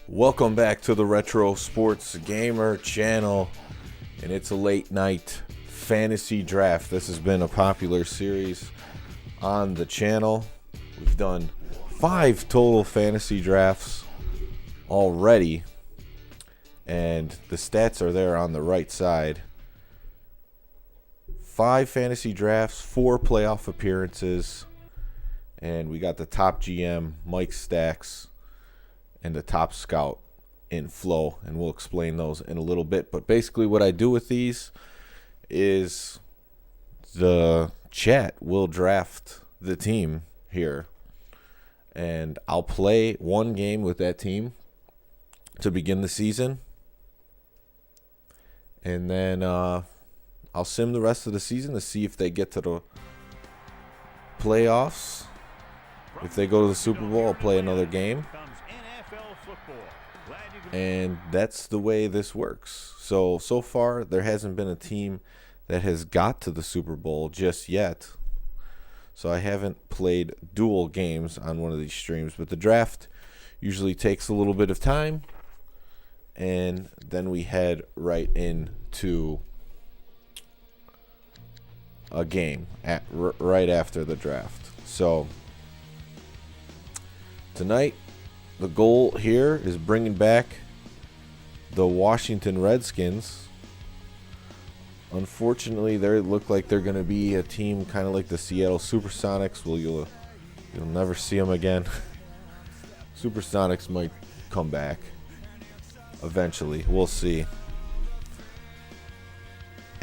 Welcome back to the Retro Sports Gamer channel, and it's a late night fantasy draft. This has been a popular series on the channel. We've done 5 total fantasy drafts already, and the stats are there on the right side. 5 fantasy drafts, 4 playoff appearances, and we got the top GM, Mike Stacks, and the top scout in Flo, and we'll explain those in a little bit. But basically what I do with these is the chat will draft the team here, and I'll play one game with that team to begin the season, and then I'll sim the rest of the season to see if they get to the playoffs. If they go to the Super Bowl, I'll play another game. And that's the way this works. So far, there hasn't been a team that has got to the Super Bowl just yet. So I haven't played dual games on one of these streams. But the draft usually takes a little bit of time. And then we head right into a game right after the draft. So tonight, the goal here is bringing back the Washington Redskins. Unfortunately, they look like they're going to be a team kind of like the Seattle Supersonics. Well, you'll never see them again. Supersonics might come back eventually. We'll see.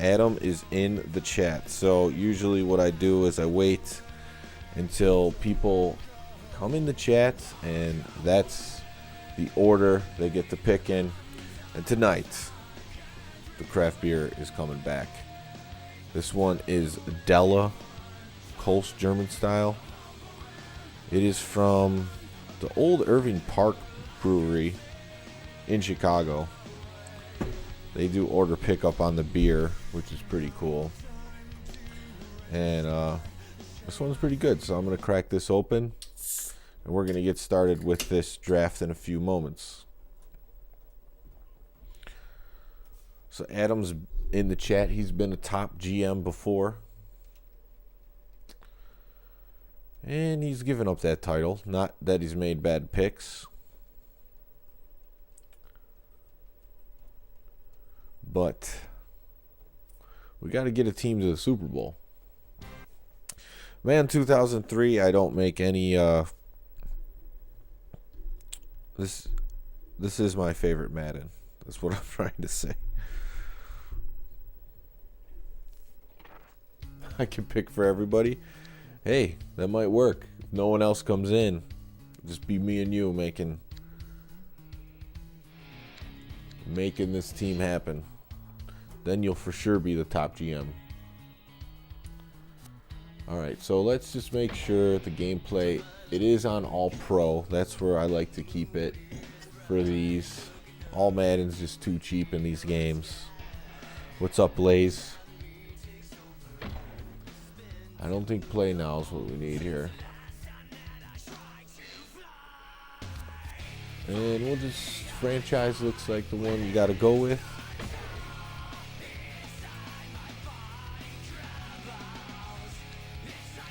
Adam is in the chat. So usually what I do is I wait until people come in the chat, and that's the order they get to pick in. And tonight, the craft beer is coming back. This one is Della Kolsch German style. It is from the old Irving Park Brewery in Chicago. They do order pickup on the beer, which is pretty cool. And this one's pretty good, so I'm going to crack this open. And we're going to get started with this draft in a few moments. So Adam's in the chat. He's been a top GM before. And he's given up that title. Not that he's made bad picks, but we got to get a team to the Super Bowl. Man, 2003, I don't make any... This is my favorite Madden. That's what I'm trying to say. I can pick for everybody. Hey, that might work. If no one else comes in, just be me and you making this team happen. Then you'll for sure be the top GM. Alright, so let's just make sure the gameplay, it is on All Pro. That's where I like to keep it for these. All Madden's just too cheap in these games. What's up, Blaze? I don't think play now is what we need here. And we'll just, franchise looks like the one you gotta go with.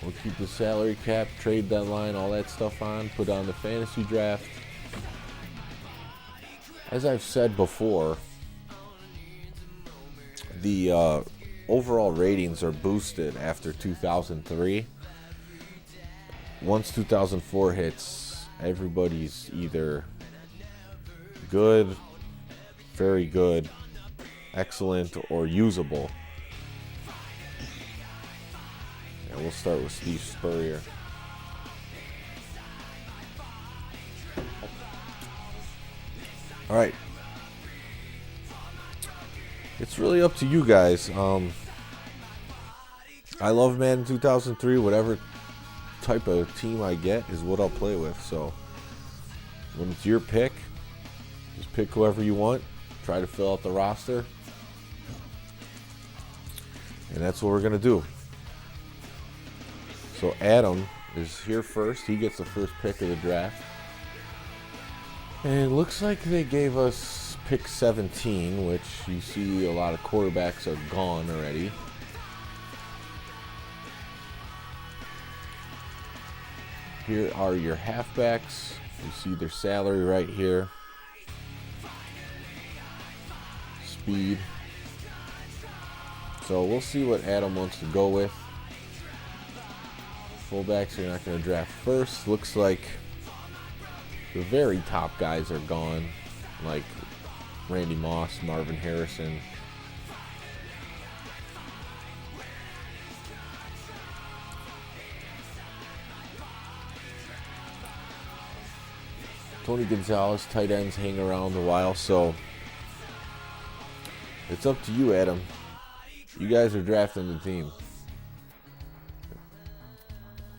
We'll keep the salary cap, trade deadline, all that stuff on. Put on the fantasy draft. As I've said before, the overall ratings are boosted after 2003. Once 2004 hits, everybody's either good, very good, excellent, or usable. And we'll start with Steve Spurrier. All right. It's really up to you guys. I love Madden 2003. Whatever type of team I get is what I'll play with. So when it's your pick, just pick whoever you want. Try to fill out the roster. And that's what we're going to do. So Adam is here first. He gets the first pick of the draft. And it looks like they gave us pick 17, which you see a lot of quarterbacks are gone already. Here are your halfbacks. You see their salary right here. Speed. So we'll see what Adam wants to go with. Fullbacks you're not going to draft first. Looks like the very top guys are gone, like Randy Moss, Marvin Harrison. Tony Gonzalez, tight ends hang around a while, so it's up to you, Adam. You guys are drafting the team.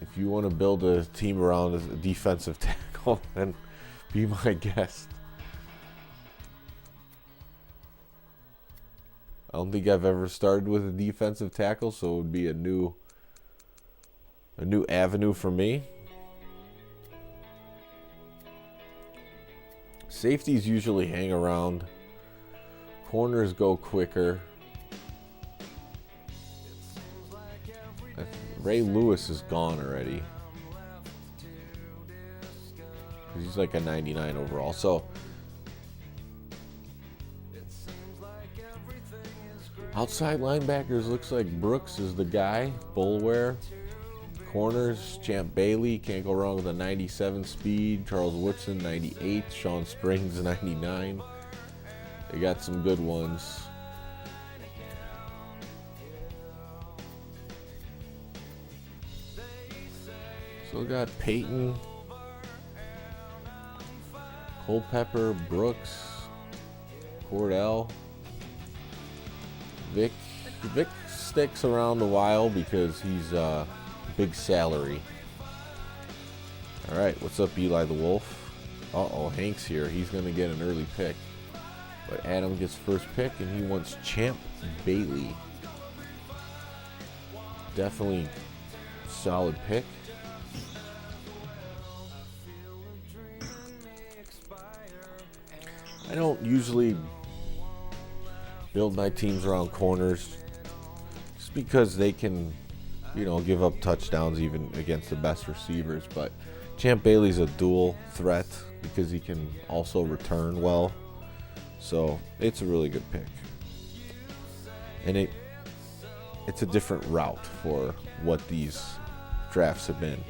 If you want to build a team around a defensive tackle, then be my guest. I don't think I've ever started with a defensive tackle, so it would be a new avenue for me. Safeties usually hang around. Corners go quicker. Ray Lewis is gone already. He's like a 99 overall. So outside linebackers looks like Brooks is the guy. Bulware. Corners, Champ Bailey, can't go wrong with a 97 speed. Charles Woodson, 98. Sean Springs, 99. They got some good ones. Still got Peyton, Culpepper, Brooks, Cordell. Vic sticks around a while because he's big salary. All right, what's up, Eli the Wolf? Uh-oh, Hank's here. He's going to get an early pick. But Adam gets first pick, and he wants Champ Bailey. Definitely solid pick. I don't usually build my teams around corners just because they can, give up touchdowns even against the best receivers. But Champ Bailey's a dual threat because he can also return well. So it's a really good pick. And it's a different route for what these drafts have been.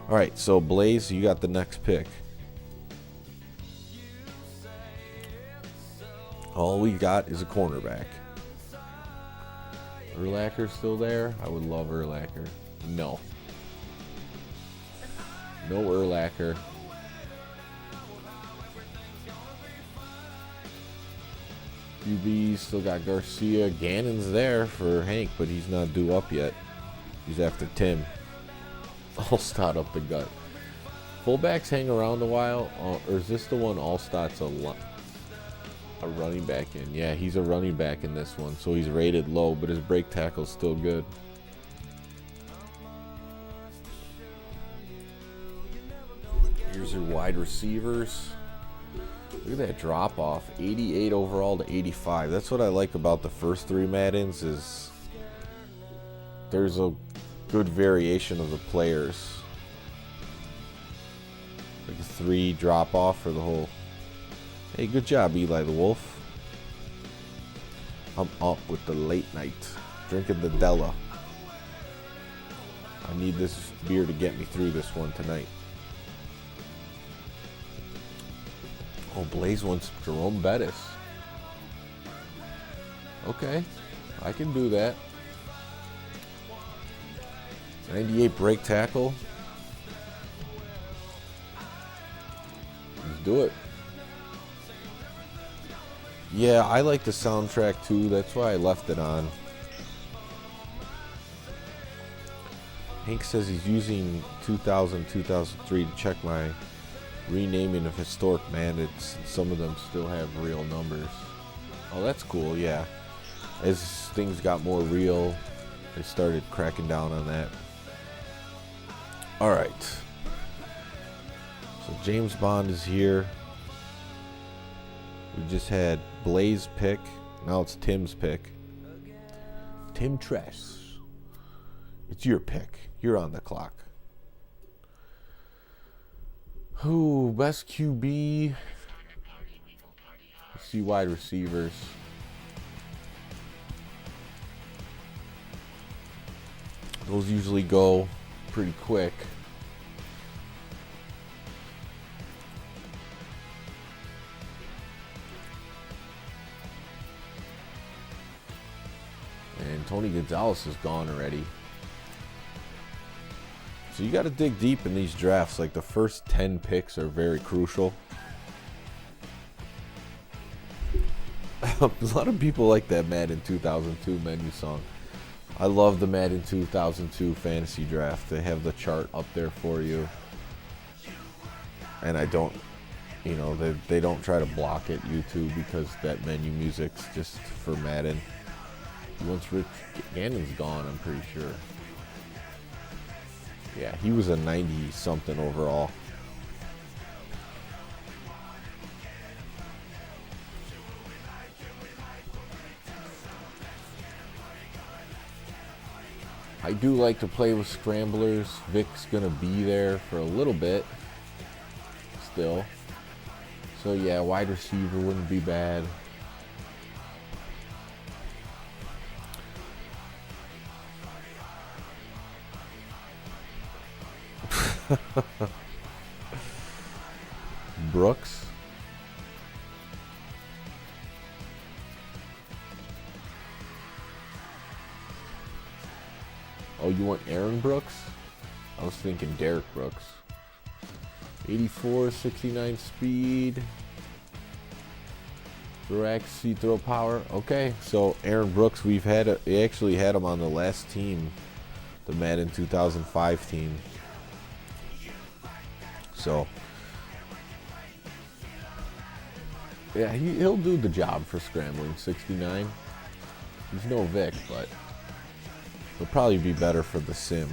All right, so Blaze, you got the next pick. All we got is a cornerback. Urlacher's still there? I would love Urlacher. No. No Urlacher. QB still got Garcia. Gannon's there for Hank, but he's not due up yet. He's after Tim. Allstott up the gut. Fullbacks hang around a while, or is this the one Allstott's a running back in? Yeah, he's a running back in this one, so he's rated low, but his break tackle's still good. Here's your wide receivers. Look at that drop off, 88 overall to 85. That's what I like about the first three Maddens, is there's a good variation of the players. Like a 3 drop off for the whole. Hey, good job, Eli the Wolf. I'm up with the late night, drinking the Della. I need this beer to get me through this one tonight. Oh, Blaze wants Jerome Bettis. Okay, I can do that. 98 break tackle. Let's do it. Yeah, I like the soundtrack too. That's why I left it on. Hank says he's using 2000, 2003 to check my renaming of historic bandits. Some of them still have real numbers. Oh, that's cool, yeah. As things got more real, they started cracking down on that. All right. So James Bond is here. We just had Blaze pick. Now it's Tim's pick. Tim Tress. It's your pick. You're on the clock. Who? Best QB. Let's see wide receivers. Those usually go pretty quick. And Tony Gonzalez is gone already. So you got to dig deep in these drafts. Like the first 10 picks are very crucial. A lot of people like that Madden 2002 menu song. I love the Madden 2002 fantasy draft. They have the chart up there for you. And I don't, they don't try to block it, YouTube, because that menu music's just for Madden. Once Rich Gannon's gone, I'm pretty sure. Yeah, he was a 90-something overall. I do like to play with scramblers. Vic's gonna be there for a little bit still. So yeah, wide receiver wouldn't be bad. Brooks. Oh, you want Aaron Brooks? I was thinking Derek Brooks. 84, 69 speed. Throw accuracy, throw power. Okay, so Aaron Brooks, we actually had him on the last team, the Madden 2005 team. So, yeah, he'll do the job for scrambling. 69. He's no Vic, but he'll probably be better for the sim.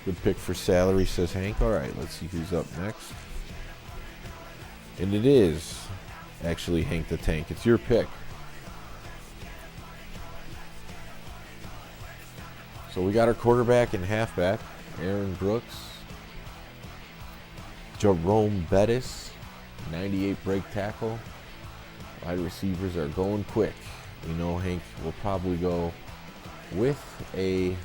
Good pick for salary, says Hank. All right, let's see who's up next. And it is actually Hank the Tank. It's your pick. So we got our quarterback and halfback, Aaron Brooks. Jerome Bettis, 98 break tackle. Wide receivers are going quick. Hank will probably go with a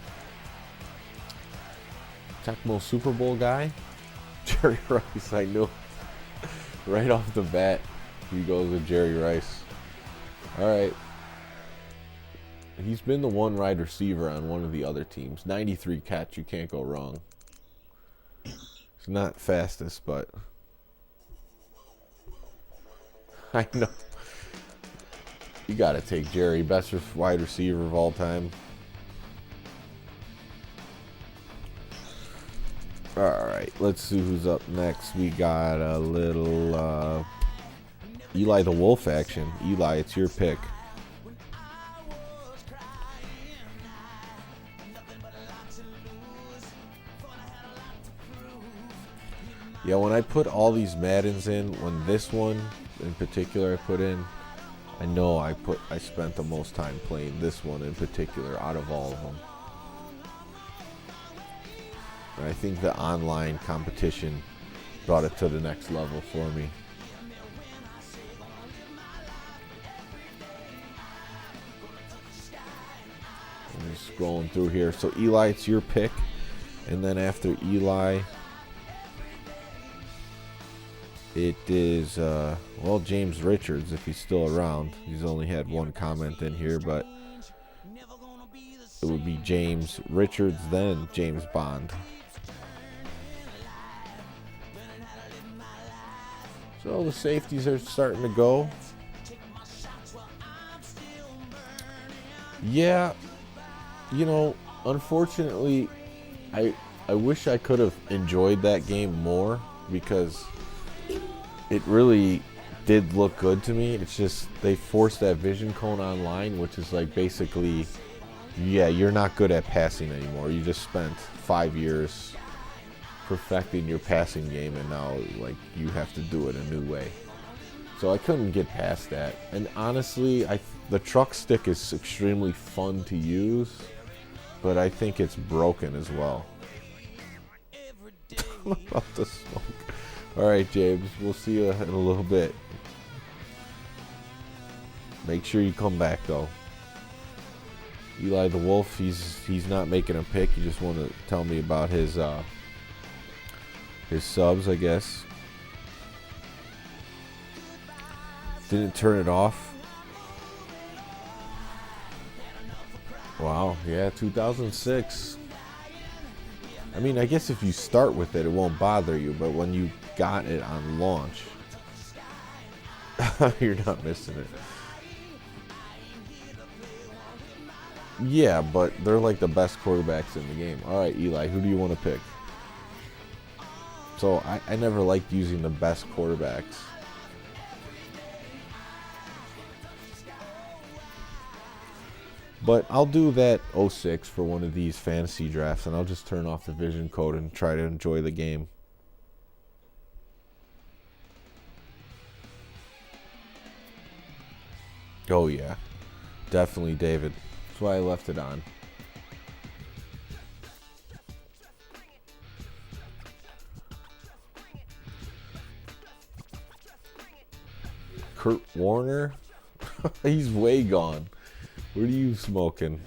Tecmo Super Bowl guy. Jerry Rice, I knew. Right off the bat, he goes with Jerry Rice. All right. He's been the one wide receiver on one of the other teams. 93 catch, you can't go wrong. He's not fastest, but I know. You got to take Jerry, best wide receiver of all time. All right, let's see who's up next. We got a little Eli the Wolf action. Eli, it's your pick. Yeah, when I put all these Maddens in, when this one in particular I put in, I know I spent the most time playing this one in particular out of all of them. And I think the online competition brought it to the next level for me. I'm just scrolling through here. So Eli, it's your pick. And then after Eli, it is, James Richards, if he's still around. He's only had one comment in here, but it would be James Richards, then James Bond. So the safeties are starting to go. Yeah, unfortunately, I wish I could have enjoyed that game more because it really did look good to me. It's just they forced that vision cone online, which is like basically, yeah, you're not good at passing anymore. You just spent 5 years perfecting your passing game, and now like you have to do it a new way. So I couldn't get past that. And honestly, the truck stick is extremely fun to use, but I think it's broken as well. I'm about to smoke. All right, James, we'll see you in a little bit. Make sure you come back though. Eli the Wolf, he's not making a pick. He just wanted to tell me about his subs, I guess. Didn't turn it off. Wow, yeah, 2006. I mean, I guess if you start with it, it won't bother you, but when you got it on launch, you're not missing it. Yeah, but they're like the best quarterbacks in the game. All right, Eli, who do you want to pick? So I never liked using the best quarterbacks. But I'll do that 06 for one of these fantasy drafts, and I'll just turn off the vision code and try to enjoy the game. Oh yeah, definitely David. That's why I left it on. Kurt Warner? He's way gone. What are you smoking?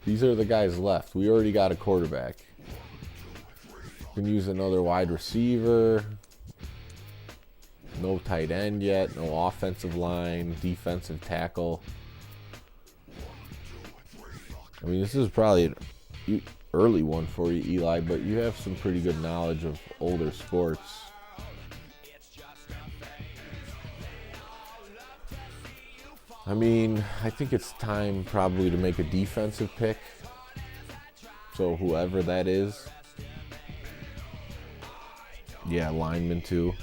These are the guys left. We already got a quarterback. Can use another wide receiver. No tight end yet. No offensive line. Defensive tackle. I mean, this is probably an early one for you, Eli, but you have some pretty good knowledge of older sports. I mean, I think it's time probably to make a defensive pick. So whoever that is. Yeah, lineman too.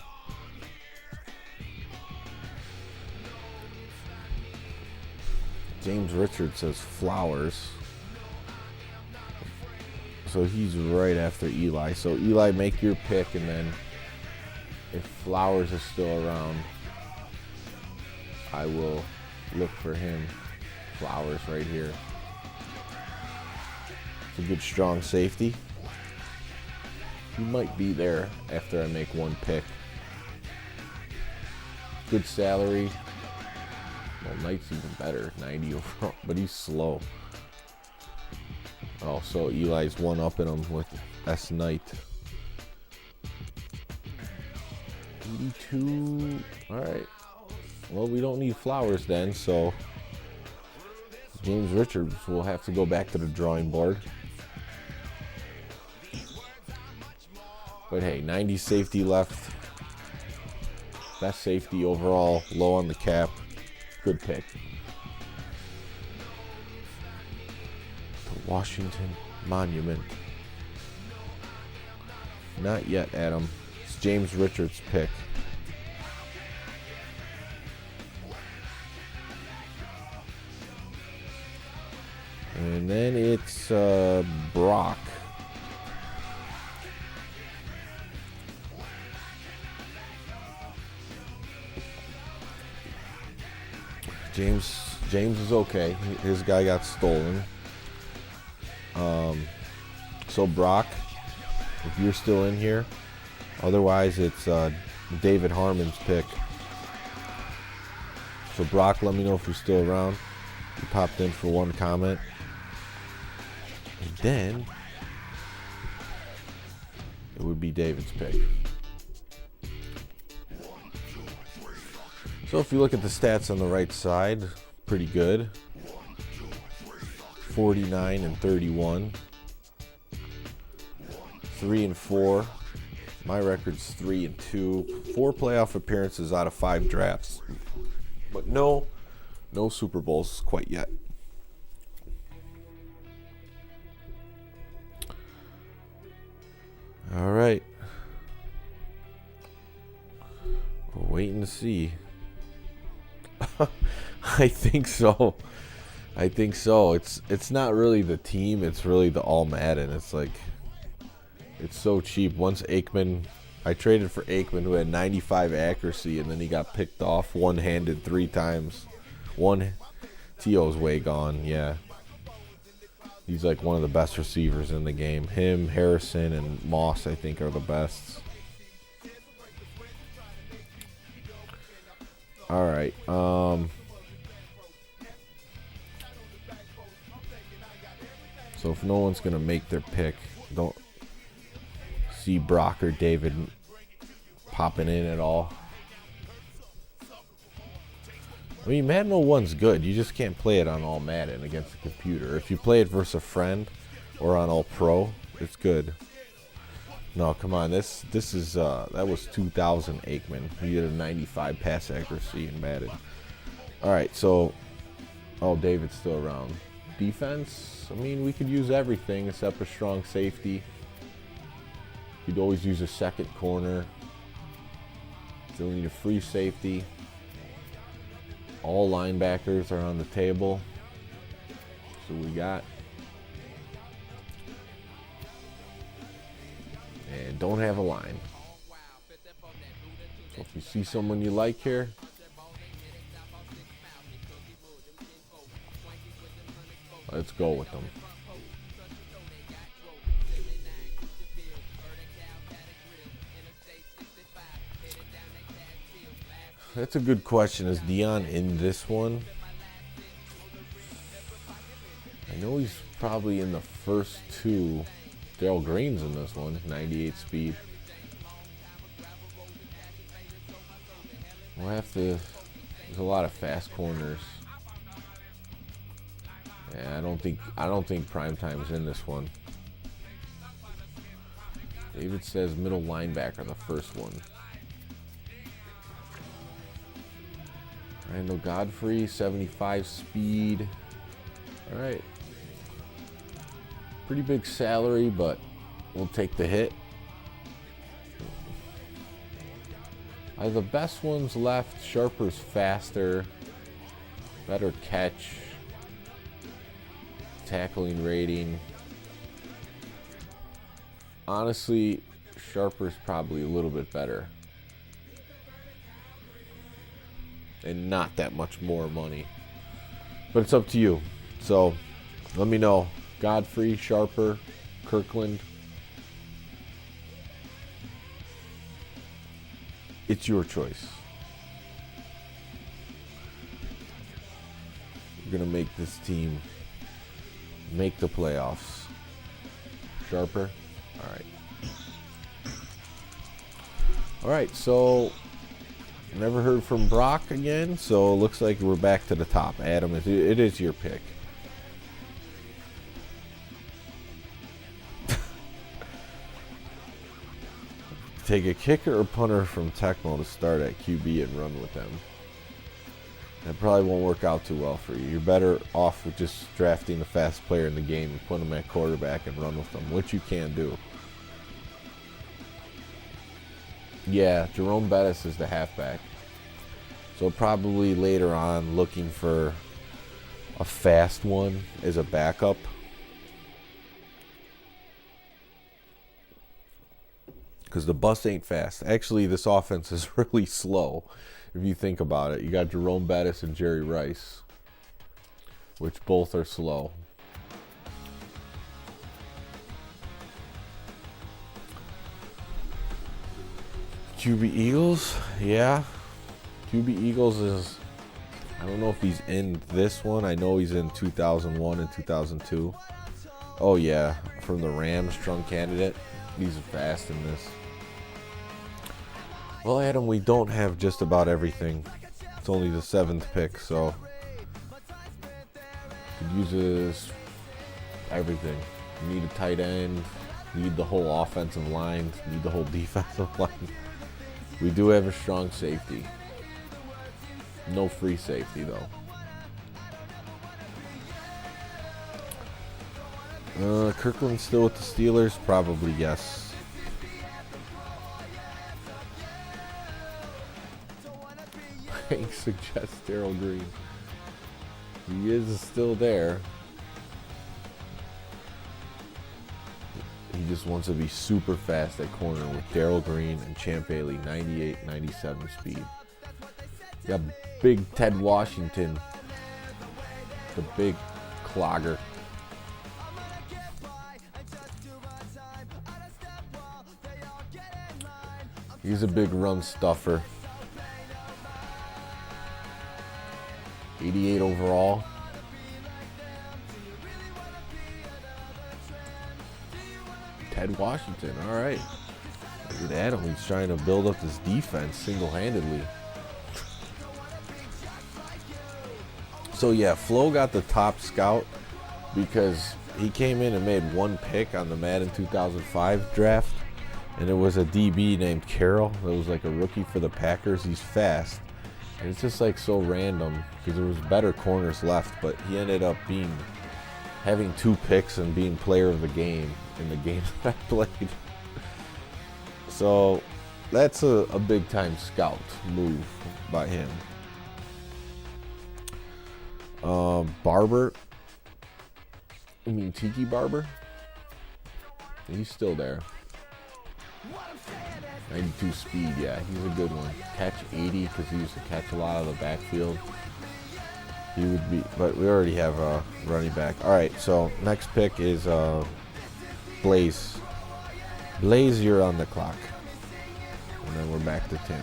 James Richards says Flowers. So he's right after Eli. So Eli, make your pick, and then if Flowers is still around, I will look for him. Flowers right here. It's a good strong safety. He might be there after I make one pick. Good salary. Well, Knight's even better, 90 overall, but he's slow. Oh, so Eli's one-upping him with S. Knight. 82. All right. Well, we don't need Flowers then, so James Richards will have to go back to the drawing board. But hey, 90 safety left. Best safety overall, low on the cap. Good pick. The Washington Monument. Not yet, Adam. It's James Richards' pick. And then it's Brock. James is okay. His guy got stolen. So Brock, if you're still in here. Otherwise, it's David Harmon's pick. So Brock, let me know if you're still around. He popped in for one comment. And then it would be David's pick. So if you look at the stats on the right side, pretty good. 49 and 31. 3 and 4. My record's 3 and 2. 4 playoff appearances out of 5 drafts. But no Super Bowls quite yet. All right. We're waiting to see. I think so. It's not really the team, it's really the all Madden. It's like It's so cheap. Once Aikman, I traded for Aikman, who had 95 accuracy, and then he got picked off one-handed 3 times. T.O.'s way gone, yeah. He's like one of the best receivers in the game. Him, Harrison, and Moss, I think, are the best. All right. So if no one's going to make their pick, don't see Brock or David popping in at all. I mean, Madden 01's good. You just can't play it on all Madden against the computer. If you play it versus a friend or on all pro, it's good. No, come on. This is that was 2000 Aikman. He did a 95 pass accuracy in Madden. All right, so David's still around. Defense, I mean, we could use everything except a strong safety. You'd always use a second corner. Still need a free safety. All linebackers are on the table. So we got. And don't have a line. So if you see someone you like here, let's go with them. That's a good question. Is Dion in this one? I know he's probably in the first 2. Darrell Green's in this one, 98 speed. We'll have to. There's a lot of fast corners. Yeah, I don't think Primetime's in this one. David says middle linebacker, the first one. Randall Godfrey, 75 speed. All right. Pretty big salary, but we'll take the hit. The best ones left. Sharper's faster. Better catch. Tackling rating. Honestly, Sharper's probably a little bit better. And not that much more money. But it's up to you. So, let me know. Godfrey, Sharper, Kirkland. It's your choice. We're going to make this team make the playoffs. Sharper? All right. All right, so never heard from Brock again, so it looks like we're back to the top. Adam, it is your pick. Take a kicker or punter from Tecmo to start at QB and run with them. That probably won't work out too well for you. You're better off with just drafting the fast player in the game and putting them at quarterback and run with them, which you can do. Yeah, Jerome Bettis is the halfback. So probably later on looking for a fast one as a backup. Because the bus ain't fast. Actually, this offense is really slow, if you think about it. You got Jerome Bettis and Jerry Rice, which both are slow. QB Eagles? Yeah. QB Eagles is... I don't know if he's in this one. I know he's in 2001 and 2002. Oh, yeah. From the Rams, strong candidate. He's fast in this. Well, Adam, we don't have just about everything. It's only the 7th pick, so could use this everything. You need a tight end, need the whole offensive line, need the whole defensive line. We do have a strong safety. No free safety, though. Kirkland still with the Steelers? Probably yes. Hank suggests Darrell Green. He is still there. He just wants to be super fast at corner with Darryl Green and Champ Bailey, 98, 97 speed. Got big Ted Washington, the big clogger. He's a big run stuffer. 88 overall. Ted Washington, all right. Look at him. He's trying to build up this defense single-handedly. So yeah, Flo got the top scout because he came in and made one pick on the Madden 2005 draft, and it was a DB named Carroll. That was like a rookie for the Packers. He's fast, and it's just like so random because there was better corners left, but he ended up having 2 picks and being player of the game in the game that I played. So that's a big time scout move by him. Tiki Barber? He's still there. 92 speed, yeah, he's a good one. Catch 80 because he used to catch a lot of the backfield. He would be, but we already have a running back. All right, so next pick is Blaze. Blaze, you're on the clock. And then we're back to Tim.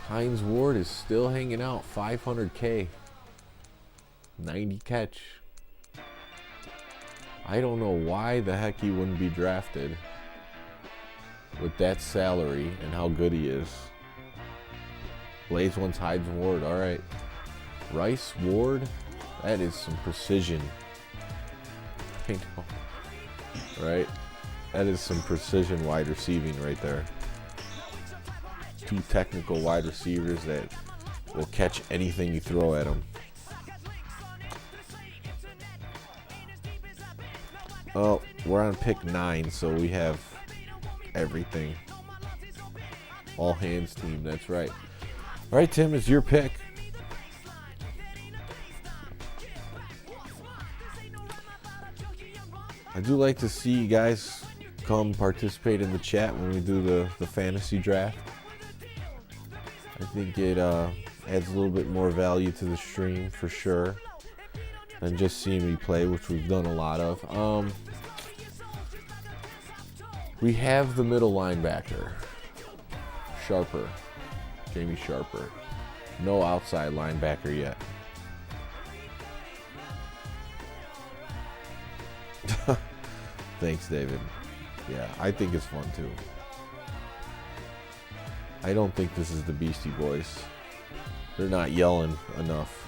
Hines Ward is still hanging out, 500K, 90 catch. I don't know why the heck he wouldn't be drafted with that salary and how good he is. Blaze wants Hines Ward, all right. Rice Ward, that is some precision. I know, right? That is some precision wide receiving right there. 2 technical wide receivers that will catch anything you throw at them. Oh, we're on pick 9, so we have everything. All hands team, that's right. All right, Tim, it's your pick. I do like to see you guys come participate in the chat when we do the fantasy draft. I think it adds a little bit more value to the stream for sure than just seeing me play, which we've done a lot of. We have the middle linebacker, Sharper, Jamie Sharper. No outside linebacker yet. Thanks, David. Yeah, I think it's fun too. I don't think this is the Beastie Boys. They're not yelling enough.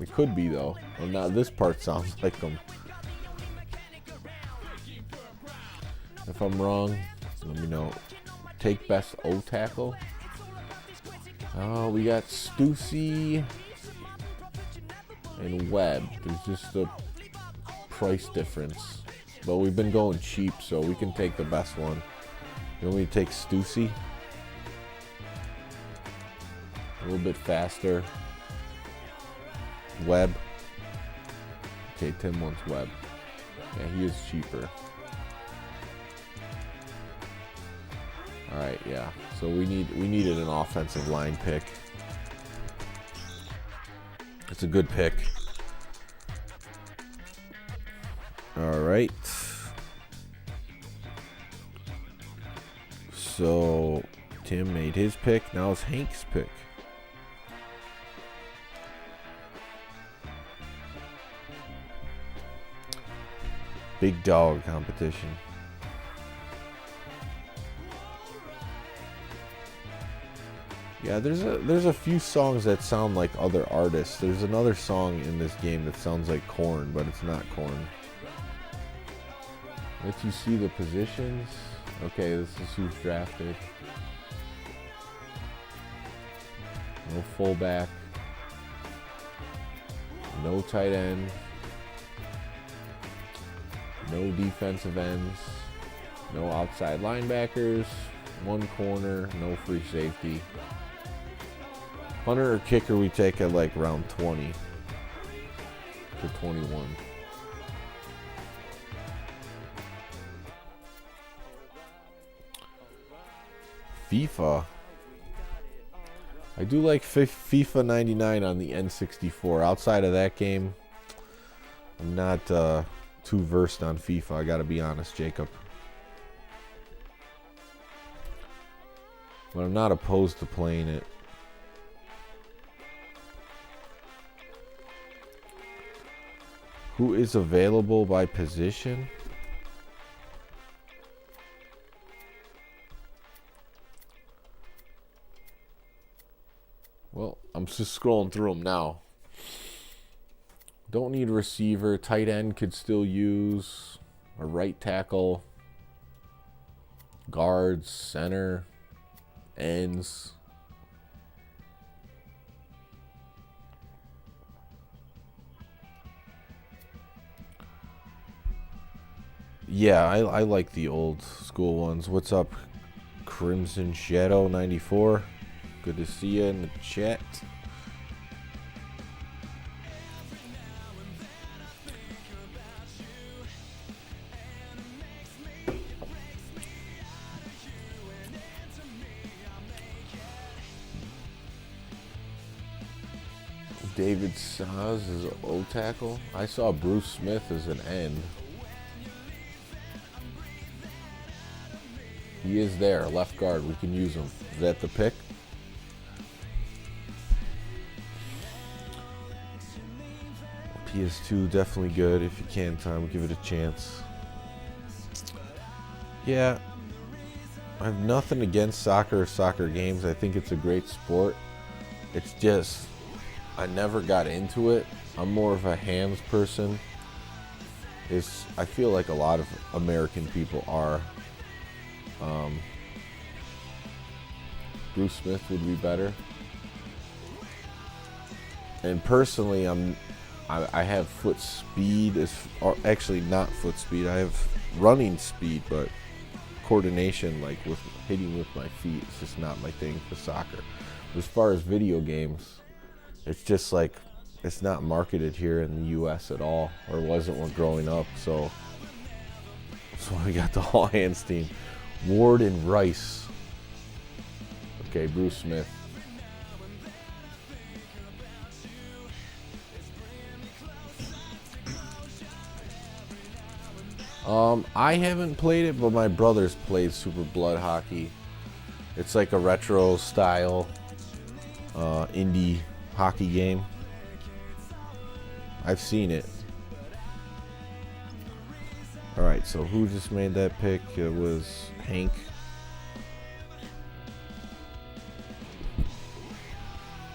It could be though. Well, now this part sounds like them. If I'm wrong, let me know. Take best O tackle. Oh, we got Stussy and Webb. There's just a price difference. But we've been going cheap, so we can take the best one. You want me to take Stussy? A little bit faster. Webb. Okay, Tim wants Webb. Yeah, he is cheaper. Alright, yeah. So we needed an offensive line pick. It's a good pick. Alright. So Tim made his pick. Now it's Hank's pick. Big dog competition. Yeah, there's a few songs that sound like other artists. There's another song in this game that sounds like Korn, but it's not Korn. Let you see the positions. Okay, this is who's drafted. No fullback. No tight end. No defensive ends. No outside linebackers. One corner. No free safety. Punter or kicker we take at like round 20 to 21. FIFA. I do like FIFA 99 on the N64. Outside of that game, I'm not too versed on FIFA. I gotta be honest, Jacob. But I'm not opposed to playing it. Who is available by position? Well, I'm just scrolling through them now. Don't need a receiver. Tight end could still use a right tackle. Guards, center, ends. Yeah, I like the old school ones. What's up, Crimson Shadow 94? Good to see you in the chat. David Saz is an O tackle. I saw Bruce Smith as an end. He is there, left guard. We can use him. Is that the pick? PS2 definitely good. If you can, Tom, give it a chance. Yeah, I have nothing against soccer or soccer games. I think it's a great sport. It's just I never got into it. I'm more of a hands person. I feel like a lot of American people are. Bruce Smith would be better. And personally, I have foot speed, or actually not foot speed. I have running speed, but coordination, like with hitting with my feet, it's just not my thing for soccer. As far as video games, it's just like it's not marketed here in the U.S. at all, or wasn't when growing up. So we got the all hands team. Ward and Rice. Okay, Bruce Smith. I haven't played it, but my brothers played Super Blood Hockey. It's like a retro style indie hockey game. I've seen it. Alright, so who just made that pick? It was Hank.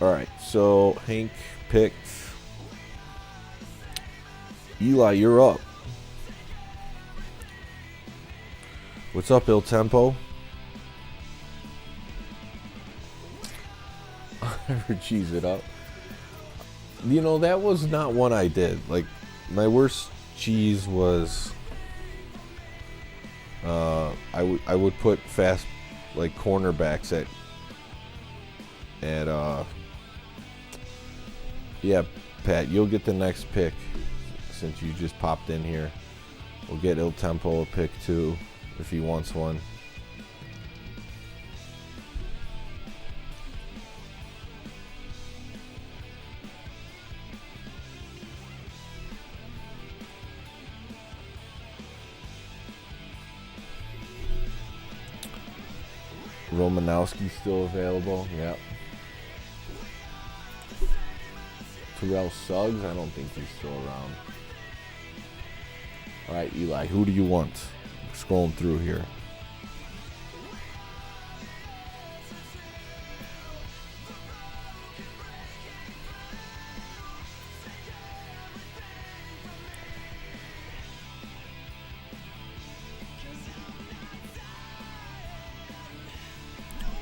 Alright, so Hank picked Eli, you're up. What's up, Il Tempo? Cheese it up. You know, that was not one I did. Like, my worst cheese was I would put fast, like, cornerbacks at yeah, Pat, you'll get the next pick since you just popped in here. We'll get Il Tempo a pick too if he wants one. Romanowski still available. Yep. Terrell Suggs, I don't think he's still around. Alright, Eli, who do you want? Scrolling through here.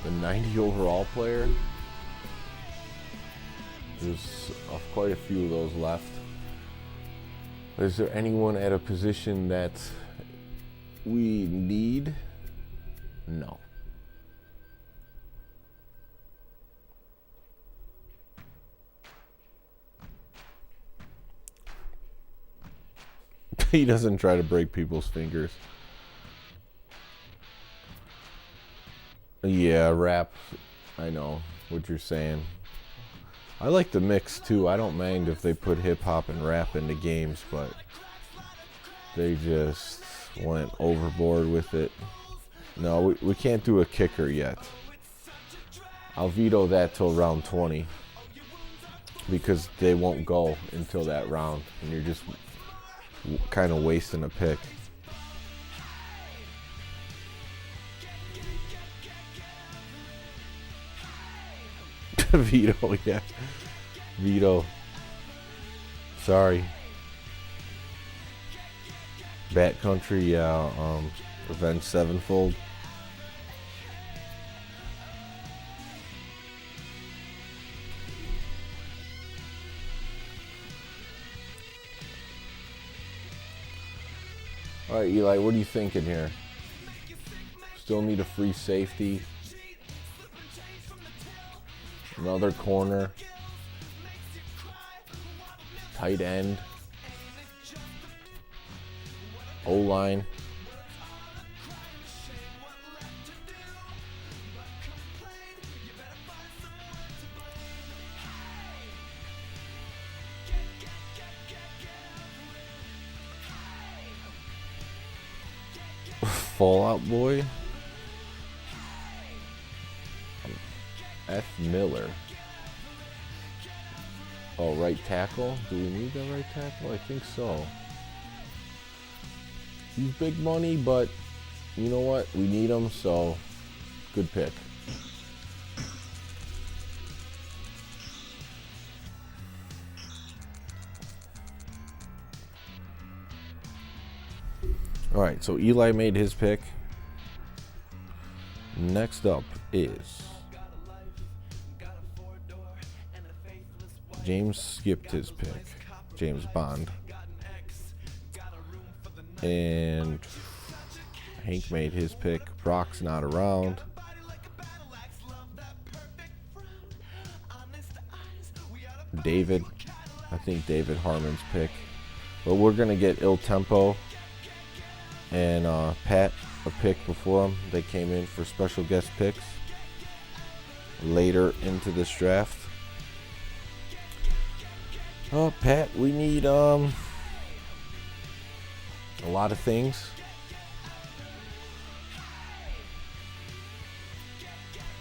The 90 overall player. There's quite a few of those left. Is there anyone at a position that we need? No. He doesn't try to break people's fingers. Yeah, rap. I know what you're saying. I like the mix too. I don't mind if they put hip hop and rap into games, but they just went overboard with it. No, we can't do a kicker yet. I'll veto that till round 20 because they won't go until that round, and you're just kind of wasting a pick. Veto, yeah. Veto. Sorry. Bat Country, yeah. Revenge Sevenfold. All right, Eli, what are you thinking here? Still need a free safety. Another corner. Tight end. O-line. Fallout Boy. F. Miller. Oh, right tackle? Do we need that right tackle? I think so. He's big money, but you know what? We need him, so good pick. All right, so Eli made his pick. Next up is James skipped his pick. James Bond. And Hank made his pick. Brock's not around. David. I think David Harmon's pick. But we're going to get Il Tempo and Pat a pick before him. They came in for special guest picks later into this draft. Oh, Pat, we need a lot of things.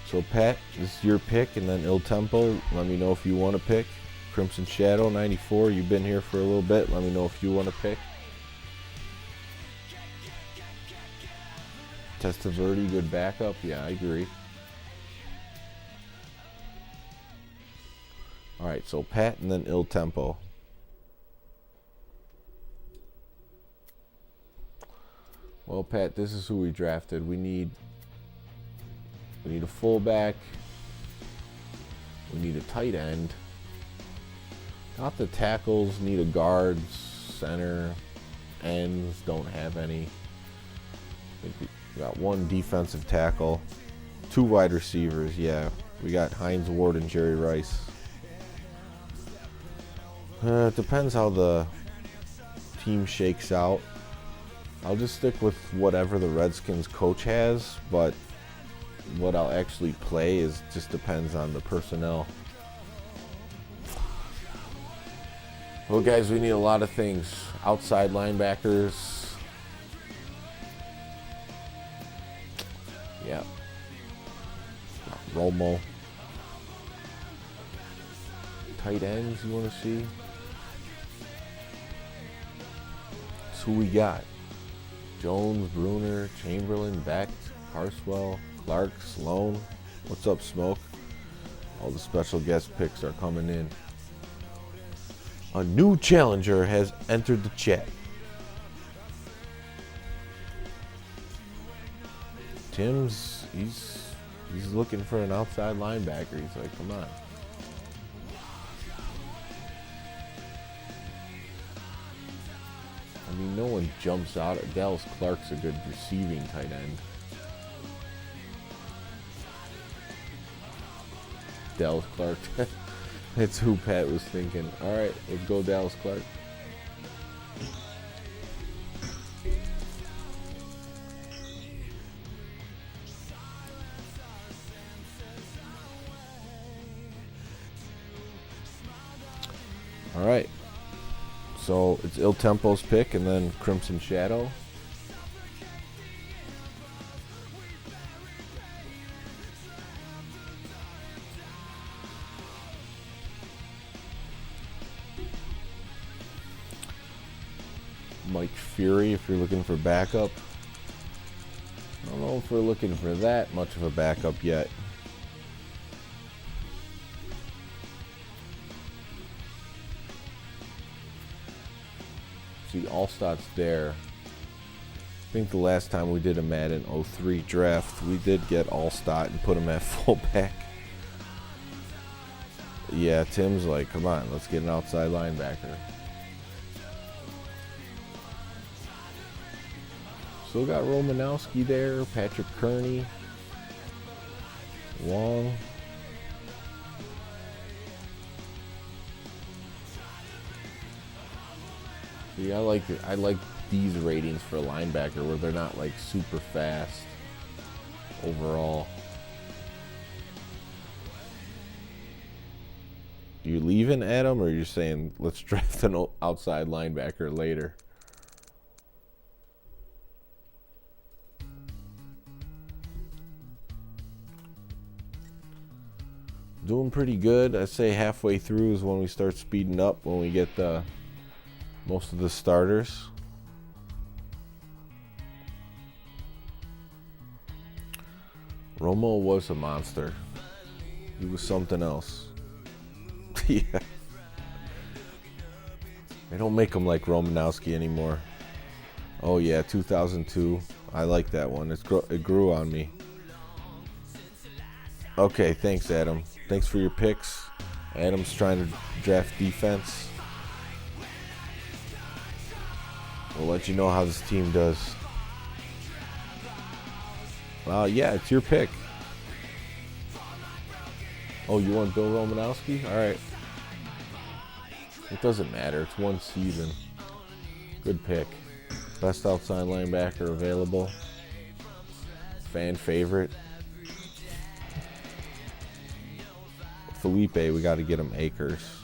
So Pat, this is your pick, and then Il Tempo, let me know if you want to pick. Crimson Shadow 94, you've been here for a little bit. Let me know if you want to pick. Testaverde, good backup. Yeah, I agree. All right, so Pat and then Il Tempo. Well, Pat, this is who we drafted. We need a fullback. We need a tight end. Got the tackles, need a guard, center, ends, don't have any. I think we got one defensive tackle, 2 wide receivers, yeah. We got Hines Ward and Jerry Rice. It depends how the team shakes out. I'll just stick with whatever the Redskins coach has, but what I'll actually play is just depends on the personnel. Well, guys, we need a lot of things. Outside linebackers. Yeah. Romo. Tight ends you want to see? That's who we got. Jones, Bruner, Chamberlain, Beck, Carswell, Clark, Sloan. What's up, Smoke? All the special guest picks are coming in. A new challenger has entered the chat. Tim's, he's looking for an outside linebacker. He's like, come on. I mean, no one jumps out. Dallas Clark's a good receiving tight end. Dallas Clark. That's who Pat was thinking. All right, let's go Dallas Clark. All right. So it's Il Tempo's pick and then Crimson Shadow. Mike Fury if you're looking for backup. I don't know if we're looking for that much of a backup yet. See, Allstott's there. I think the last time we did a Madden 03 draft, we did get Allstott and put him at fullback. Yeah, Tim's like, come on, let's get an outside linebacker. Still got Romanowski there, Patrick Kearney, Wong. See, I like these ratings for a linebacker where they're not like super fast overall. You leaving, Adam, or you're saying let's draft an outside linebacker later? Doing pretty good. I'd say halfway through is when we start speeding up, when we get most of the starters. Romo was a monster. He was something else. Yeah. They don't make him like Romanowski anymore. Oh yeah, 2002. I like that one. It grew on me. Okay, thanks, Adam. Thanks for your picks. Adam's trying to draft defense. We'll let you know how this team does. Yeah, it's your pick. Oh, you want Bill Romanowski? All right. It doesn't matter. It's one season. Good pick. Best outside linebacker available. Fan favorite. Felipe, we got to get him Akers.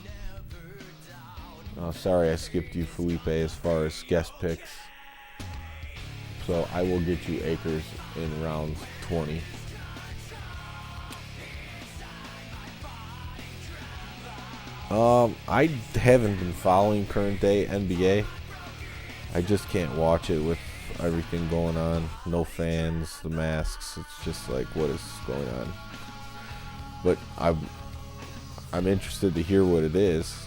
Oh, sorry, I skipped you, Felipe, as far as guest picks. So I will get you Akers in round 20. I haven't been following current day NBA. I just can't watch it with everything going on. No fans, the masks. It's just like, what is going on? But I'm interested to hear what it is.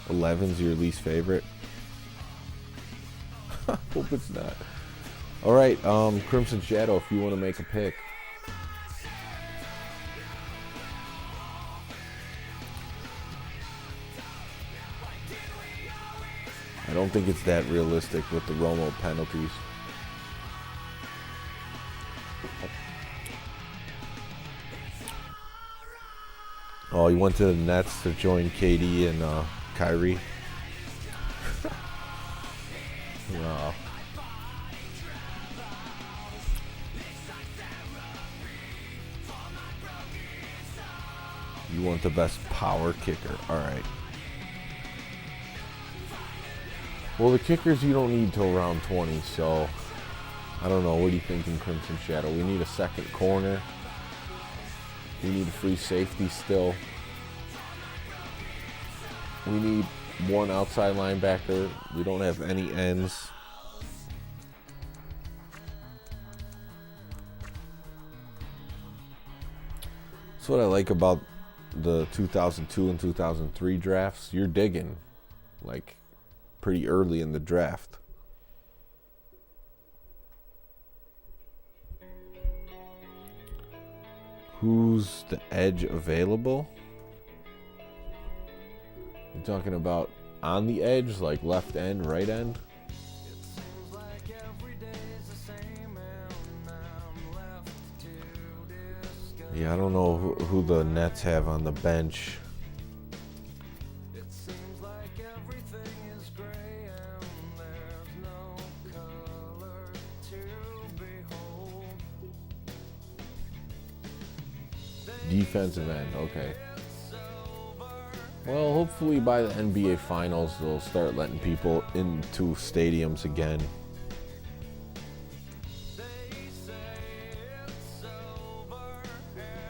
11's your least favorite? Hope it's not. All right, Crimson Shadow, if you want to make a pick. I don't think it's that realistic with the Romo penalties. Oh, he went to the Nets to join KD and Kyrie. Wow. You want the best power kicker. All right. Well, the kickers you don't need till round 20, so I don't know. What do you think in Crimson Shadow? We need a second corner. We need a free safety still. We need one outside linebacker. We don't have any ends. That's what I like about the 2002 and 2003 drafts. You're digging, like, pretty early in the draft. Who's the edge available? You're talking about on the edge, like left end, right end? Yeah, I don't know who the Nets have on the bench. Defensive end, okay. Well, hopefully by the NBA Finals, they'll start letting people into stadiums again.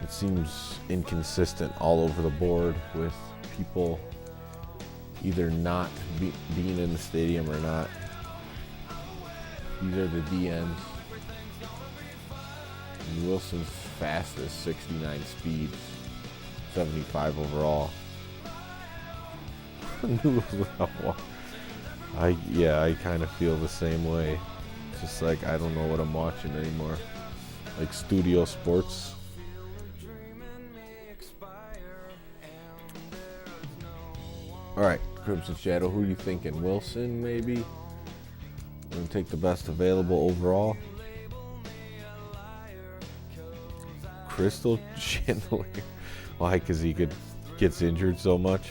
It seems inconsistent all over the board with people either not being in the stadium or not. These are the DNs. And Wilson's fastest, 69 speed, 75 overall. I kind of feel the same way. It's just like I don't know what I'm watching anymore. Like studio sports. All right, Crimson Shadow, who are you thinking? Wilson, maybe? Gonna take the best available overall. Crystal Chandelier. Why? Because he gets injured so much.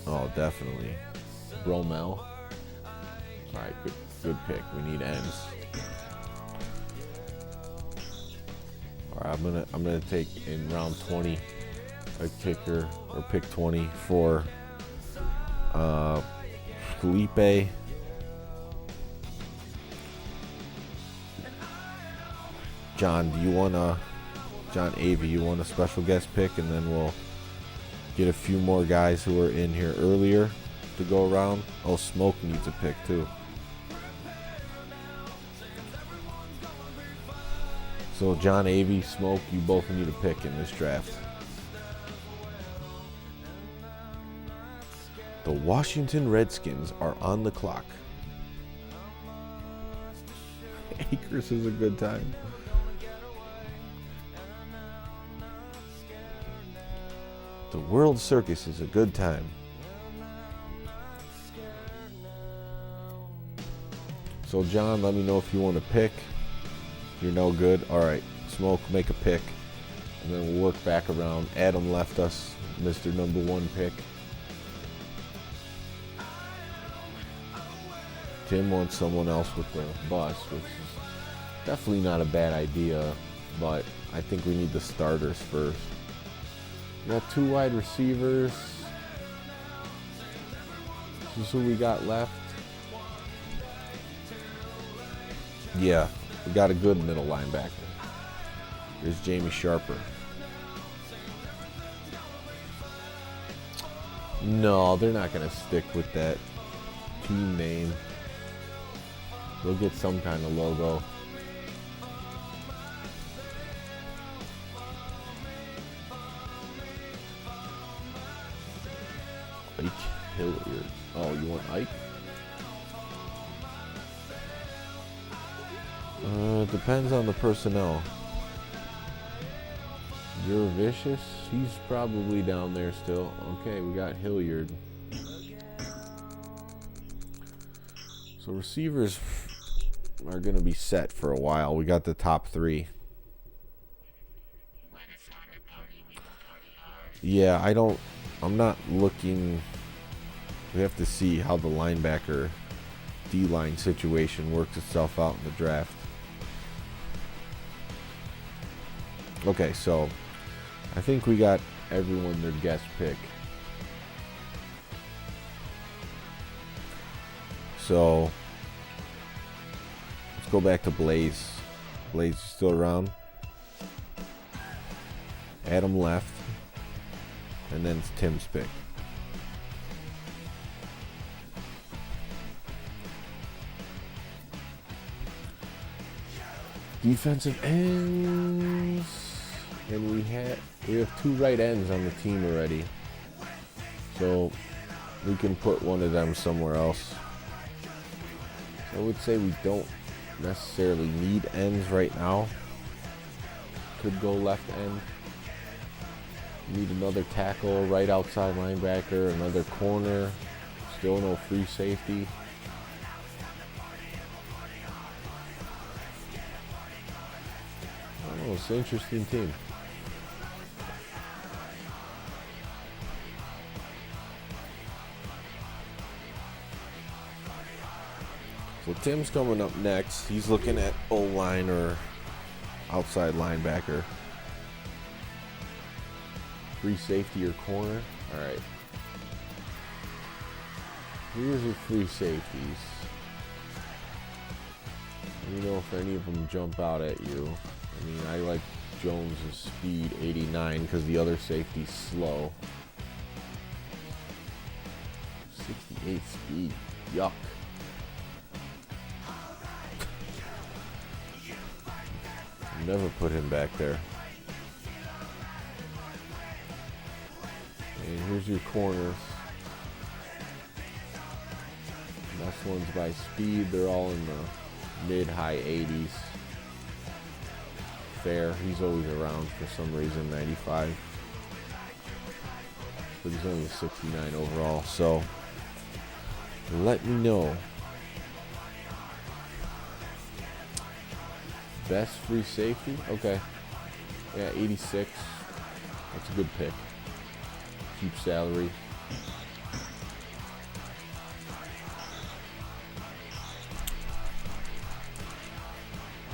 Oh, definitely. Bromell. All right, good pick. We need ends. All right, I'm gonna take in round 20 a kicker, or pick 20 for Felipe. John, John Avey, you want a special guest pick, and then we'll get a few more guys who were in here earlier to go around. Oh, Smoke needs a pick too. So John Avey, Smoke, you both need a pick in this draft. The Washington Redskins are on the clock. Acres is a good time. The World Circus is a good time. So John, let me know if you want to pick. You're no good. All right, Smoke, make a pick, and then we'll work back around. Adam left us Mr. Number 1 pick. Tim wants someone else with the bus, which is definitely not a bad idea, but I think we need the starters first. We got 2 wide receivers. This is who we got left. Yeah, we got a good middle linebacker. There's Jamie Sharper. No, they're not going to stick with that team name. They'll get some kind of logo. Ike Hilliard. Oh, you want Ike? Depends on the personnel. You're Vicious. He's probably down there still. Okay, we got Hilliard. So receivers are going to be set for a while. We got the top 3. Yeah, I'm not looking. We have to see how the linebacker D-line situation works itself out in the draft. Okay, so I think we got everyone their guest pick. So let's go back to Blaze. Blaze is still around. Adam left. And then it's Tim's pick. Defensive ends. And we have 2 right ends on the team already. So we can put one of them somewhere else. I would say we don't necessarily need ends right now. Could go left end. Need another tackle, right outside linebacker, another corner. Still no free safety. Oh, it's an interesting team. So Tim's coming up next. He's looking at O-line or outside linebacker. free safety or corner. All right. Here's your free safeties. Let me know if any of them jump out at you. I mean, I like Jones' speed 89 because the other safety's slow. 68 speed. Yuck. Never put him back there. And here's your corners. Next one's by speed. They're all in the mid-high 80s. Fair. He's always around for some reason, 95. But he's only a 69 overall. So let me know. Best free safety? Okay. Yeah, 86. That's a good pick. Cheap salary.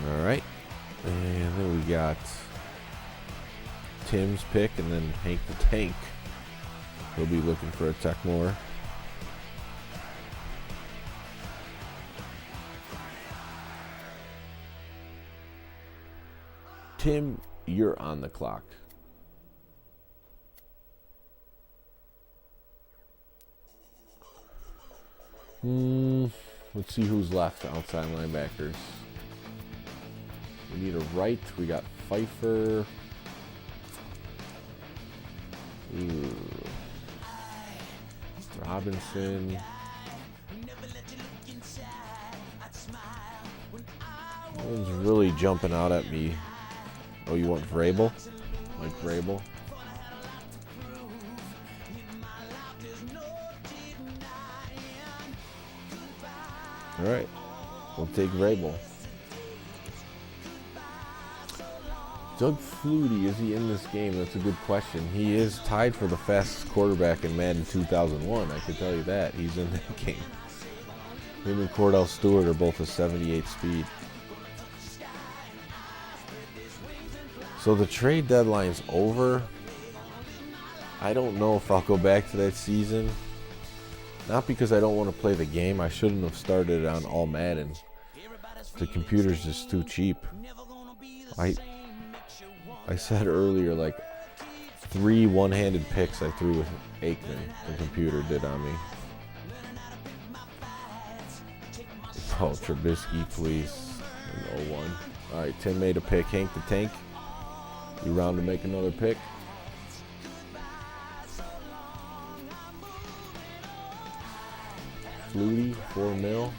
All right. And then we got Tim's pick and then Hank the Tank. He'll be looking for a tech more. Tim, you're on the clock. Let's see who's left outside linebackers. We need a right. We got Pfeiffer. Robinson. No one's really jumping out at me. Oh, you want Vrabel? Like Vrabel? All right, we'll take Vrabel. Doug Flutie, is he in this game? That's a good question. He is tied for the fastest quarterback in Madden 2001. I can tell you that. He's in that game. Him and Cordell Stewart are both a 78 speed. So the trade deadline's over. I don't know if I'll go back to that season. Not because I don't want to play the game. I shouldn't have started on all Madden. The computer's just too cheap. I said earlier, like 3 one-handed picks I threw with Aikman. The computer did on me. Oh, Trubisky, please. An 0-1. All right, Tim made a pick. Hank the Tank. You round to make another pick. Flutie, 4 mil.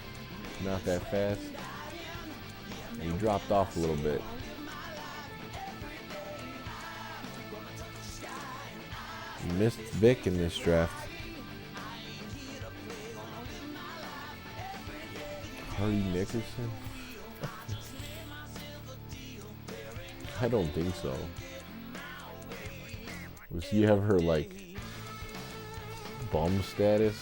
Not that fast. And he dropped off a little bit. You missed Vic in this draft. Hardy Nickerson? I don't think so. Was he ever like bum status?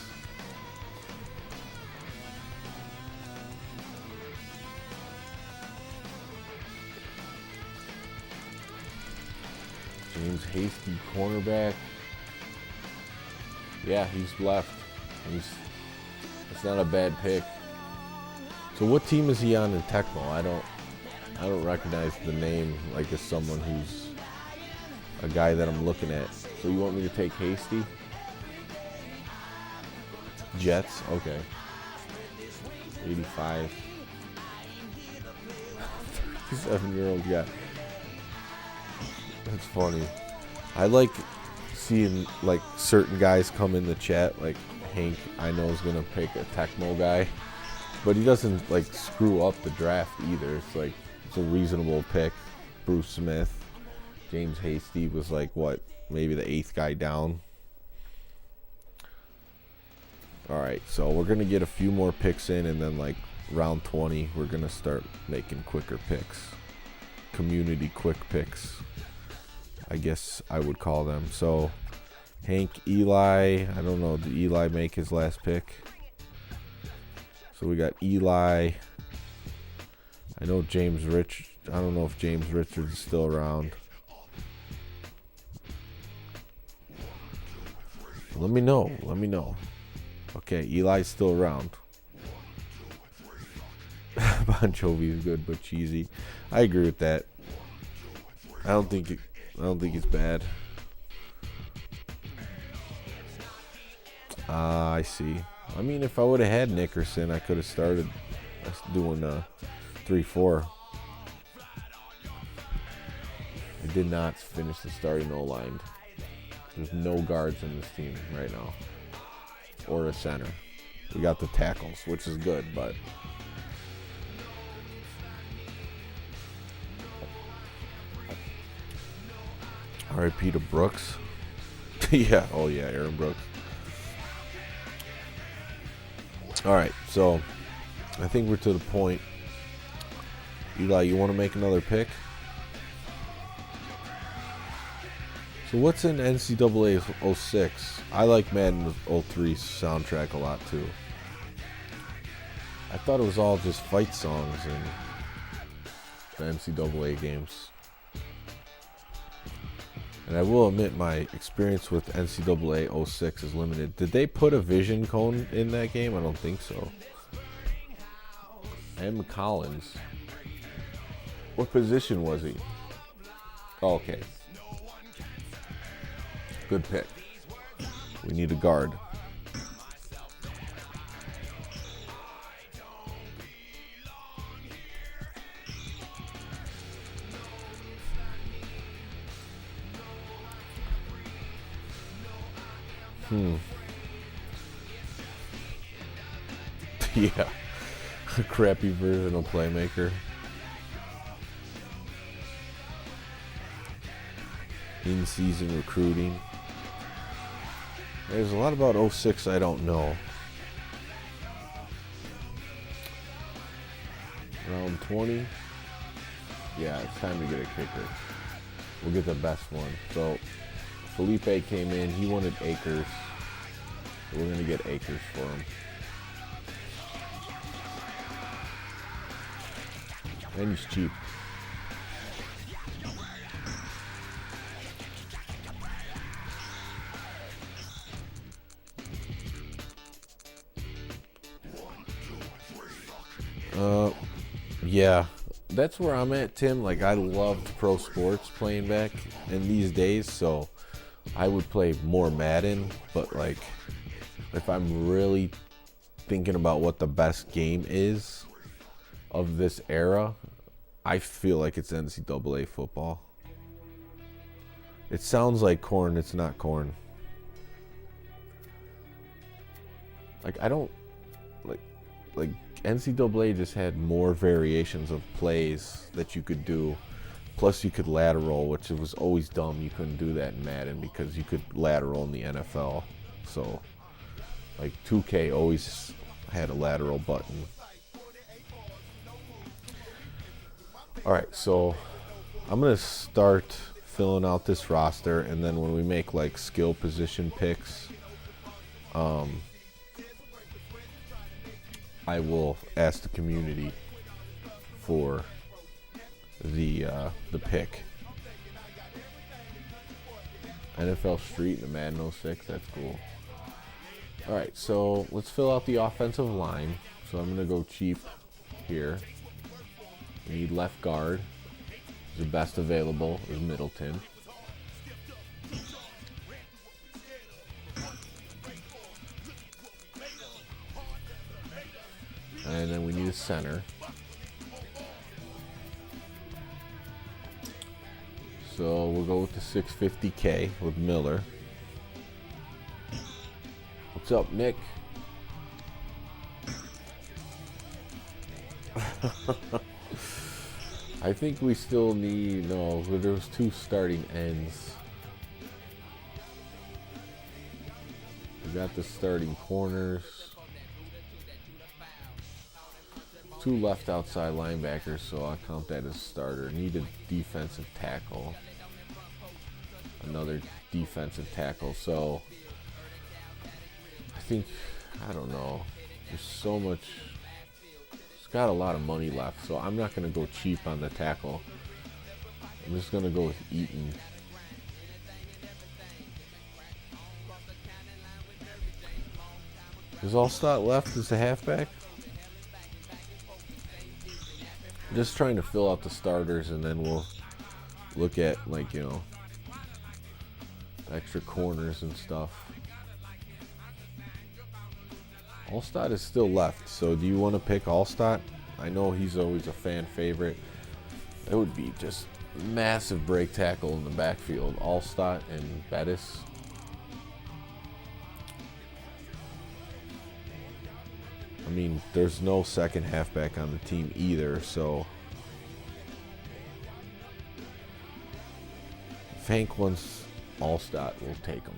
James Hasty, cornerback. Yeah, he's left. It's not a bad pick. So what team is he on in Tecmo? I don't recognize the name like as someone who's a guy that I'm looking at. So you want me to take Hasty? Jets? Okay. 85. 37-year-old guy. That's funny. I like seeing like certain guys come in the chat. Like Hank, I know is gonna pick a Tecmo guy, but he doesn't like screw up the draft either. It's like it's a reasonable pick. Bruce Smith, James Hasty was like what, maybe the 8th guy down. All right, so we're gonna get a few more picks in, and then like round 20, we're gonna start making quicker picks, community quick picks, I guess I would call them. So Hank, Eli, I don't know, did Eli make his last pick? So we got Eli. I know James Rich. I don't know if James Richards is still around. Let me know. Let me know. Okay, Eli's still around. Bon Jovi is good but cheesy. I agree with that. I don't think it's bad. I see. I mean, if I would have had Nickerson, I could have started doing 3-4. I did not finish the starting O-line. There's no guards in this team right now, or a center. We got the tackles, which is good, but R.I.P. to Brooks. Yeah, oh yeah, Aaron Brooks. All right, so I think we're to the point. Eli, you want to make another pick? So what's in NCAA 06? I like Madden 03 soundtrack a lot too. I thought it was all just fight songs in the NCAA games. And I will admit my experience with NCAA 06 is limited. Did they put a vision cone in that game? I don't think so. M. Collins. What position was he? Oh, okay. Good pick. We need a guard. Yeah. A crappy version of Playmaker. In-season recruiting. There's a lot about 06 I don't know. Round 20. Yeah, it's time to get a kicker. We'll get the best one. So Felipe came in. He wanted Akers. So we're going to get Akers for him. And he's cheap. Yeah, that's where I'm at, Tim. Like, I loved pro sports playing back in these days, so I would play more Madden, but like, if I'm really thinking about what the best game is of this era, I feel like it's NCAA football. It sounds like corn, it's not corn. Like, I don't like NCAA just had more variations of plays that you could do. Plus you could lateral, which was always dumb. You couldn't do that in Madden because you could lateral in the NFL. So like 2K always had a lateral button. All right, so I'm going to start filling out this roster, and then when we make like skill position picks, I will ask the community for the pick. NFL Street and Madden 06, that's cool. All right, so let's fill out the offensive line. So I'm going to go cheap here. We need left guard. The best available is Middleton. And then we need a center. So we'll go with the 650K with Miller. What's up, Nick? I think we still need, no, there was 2 starting ends. We got the starting corners. 2 left outside linebackers, so I'll count that as starter. Need a defensive tackle. Another defensive tackle. So I think, I don't know. There's so much. It's got a lot of money left, so I'm not going to go cheap on the tackle. I'm just going to go with Eaton. Is Allstott left as a halfback? Just trying to fill out the starters, and then we'll look at, like, you know, extra corners and stuff. Allstott is still left, so do you want to pick Allstott? I know he's always a fan favorite. It would be just massive break tackle in the backfield. Allstott and Bettis. I mean, there's no second halfback on the team either, so if Hank wants Allstott, we'll take him.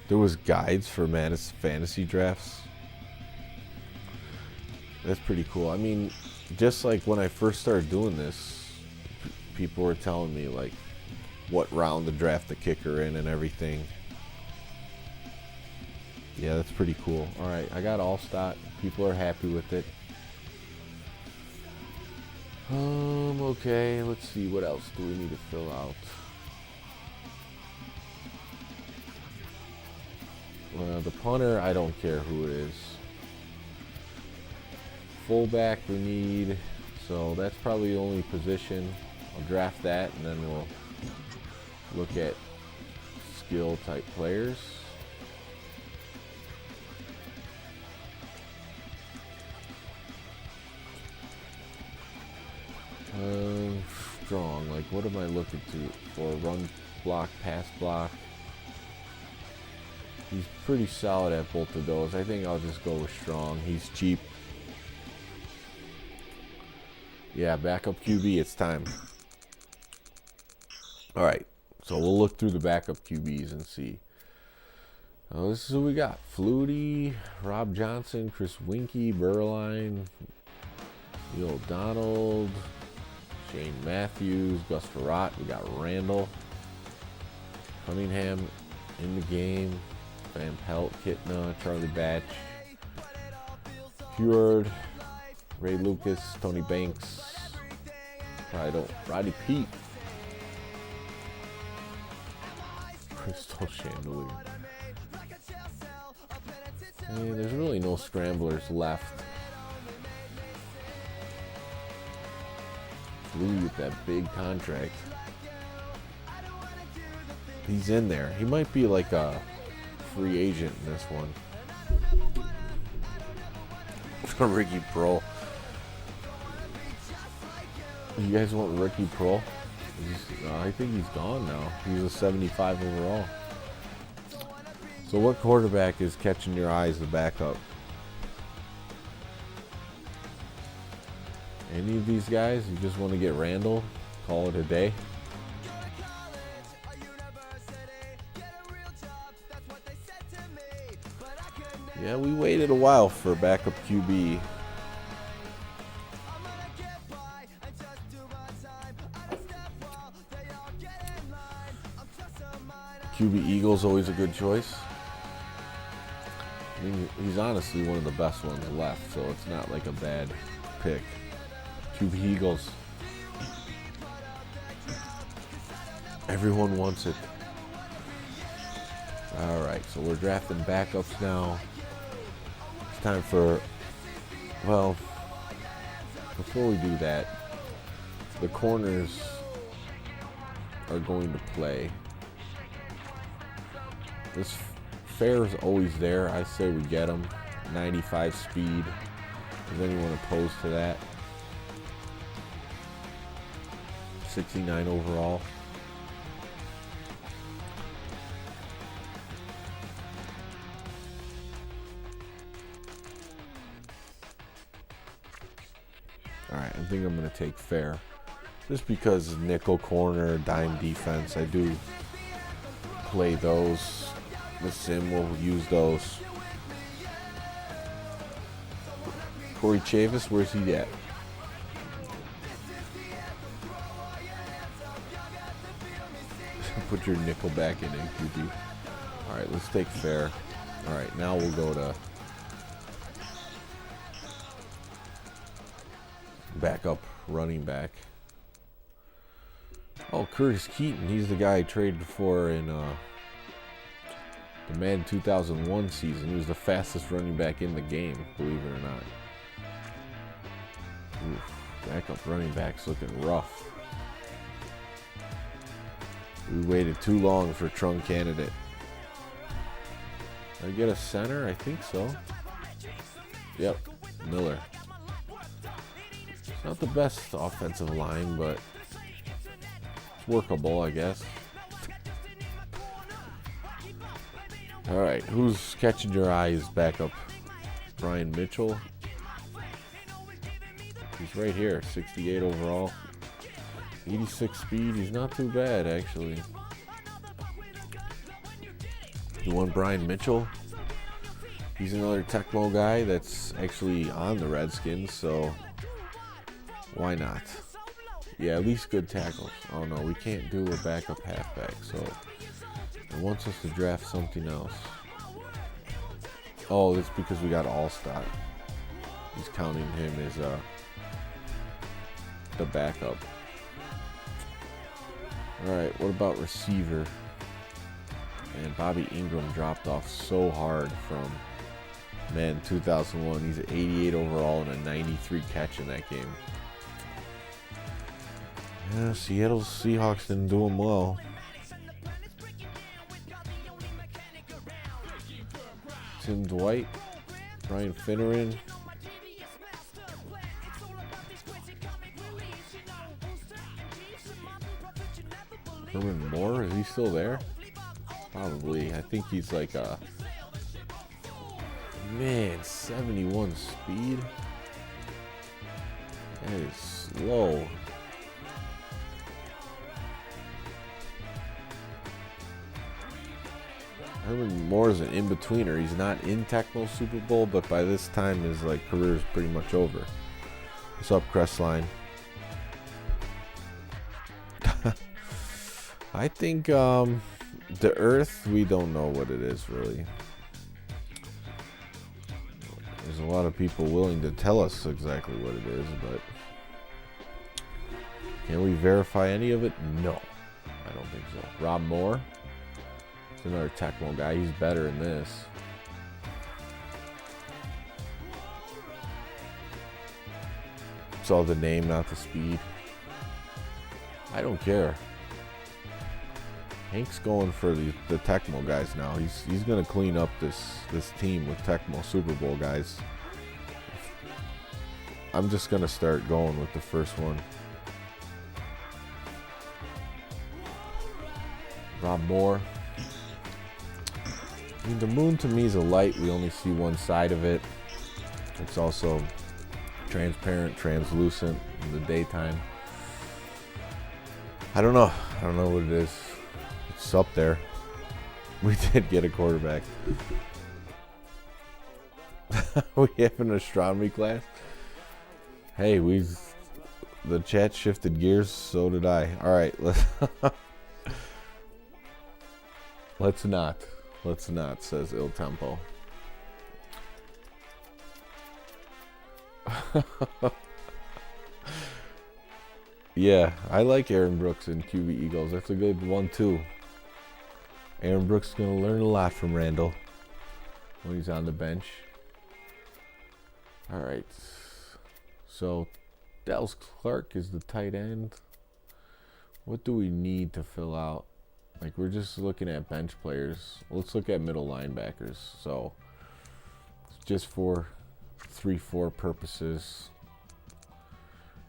There was guides for Madden fantasy drafts. That's pretty cool. I mean, just like when I first started doing this, people were telling me like what round to draft the kicker in and everything. Yeah, that's pretty cool. All right, I got Allstott. People are happy with it. Okay, let's see, what else do we need to fill out? The punter, I don't care who it is. Fullback we need, so that's probably the only position. I'll draft that, and then we'll look at skill type players. Strong, like what am I looking to for? Run block, pass block. He's pretty solid at both of those. I think I'll just go with strong. He's cheap. Yeah, backup QB, it's time. All right, so we'll look through the backup QBs and see. Oh, this is who we got. Flutie, Rob Johnson, Chris Winkie, Burline, Neil O'Donnell, Shane Matthews, Gus Farrat. We got Randall, Cunningham in the game, Van Pelt, Kitna, Charlie Batch, Heward, Ray Lucas, Tony Banks, Roddy Pete, Crystal Chandelier. And there's really no scramblers left. Louis with that big contract. He's in there. He might be like a free agent in this one. Ricky Pro. You guys want Ricky Pro? I think he's gone now. He's a 75 overall. So what quarterback is catching your eye as the backup? Any of these guys? You just want to get Randall? Call it a day? Yeah, we waited a while for backup QB. QB Eagle's always a good choice. I mean, he's honestly one of the best ones left, so it's not like a bad pick. QB Eagles. Everyone wants it. Alright, so we're drafting backups now. It's time for, well, before we do that, the corners are going to play. This fair is always there. I say we get him. 95 speed. Is anyone opposed to that? 69 overall. Alright, I think I'm going to take fair. Just because nickel corner, dime defense, I do play those. The sim will use those. Corey Chavis, where's he at? Put your nickel back in QB. Alright, let's take fair. Alright, now we'll go to backup running back. Oh, Curtis Keaton. He's the guy I traded for in the Madden 2001 season. He was the fastest running back in the game, believe it or not. Oof, backup running back's looking rough. We waited too long for Trunk candidate. Did I get a center? I think so. Yep, Miller. It's not the best offensive line, but it's workable, I guess. All right, who's catching your eyes? Backup Brian Mitchell. He's right here, 68 overall. 86 speed, he's not too bad, actually. You want Brian Mitchell? He's another Tecmo guy that's actually on the Redskins, so why not? Yeah, at least good tackles. Oh no, we can't do a backup halfback, so it wants us to draft something else. Oh, that's because we got Allstott. He's counting him as the backup. Alright, what about receiver? And Bobby Ingram dropped off so hard from Madden 2001. He's at 88 overall and a 93 catch in that game. Yeah, Seattle Seahawks didn't do him well. Tim Dwight, Brian Finneran. Herman Moore, is he still there? Probably. I think he's like a... Man, 71 speed? That is slow. Herman Moore is an in-betweener. He's not in Tecmo Super Bowl, but by this time his career is pretty much over. What's up, Crestline? I think the Earth, we don't know what it is really. There's a lot of people willing to tell us exactly what it is, but can we verify any of it? No, I don't think so. Rob Moore, it's another Tecmo guy. He's better in this. It's all the name, not the speed. I don't care. Hank's going for the Tecmo guys now. He's gonna clean up this team with Tecmo Super Bowl guys. I'm just gonna start going with the first one. Rob Moore. I mean, the moon to me is a light. We only see one side of it. It's also transparent, translucent in the daytime. I don't know what it is. It's up there. We did get a quarterback. We have an astronomy class. Hey, the chat shifted gears, so did I. All right, let's not, says Il Tempo. Yeah, I like Aaron Brooks and QB Eagles. That's a good one too. Aaron Brooks is going to learn a lot from Randall when he's on the bench. All right. So, Dallas Clark is the tight end. What do we need to fill out? We're just looking at bench players. Let's look at middle linebackers. So, just for 3-4 purposes.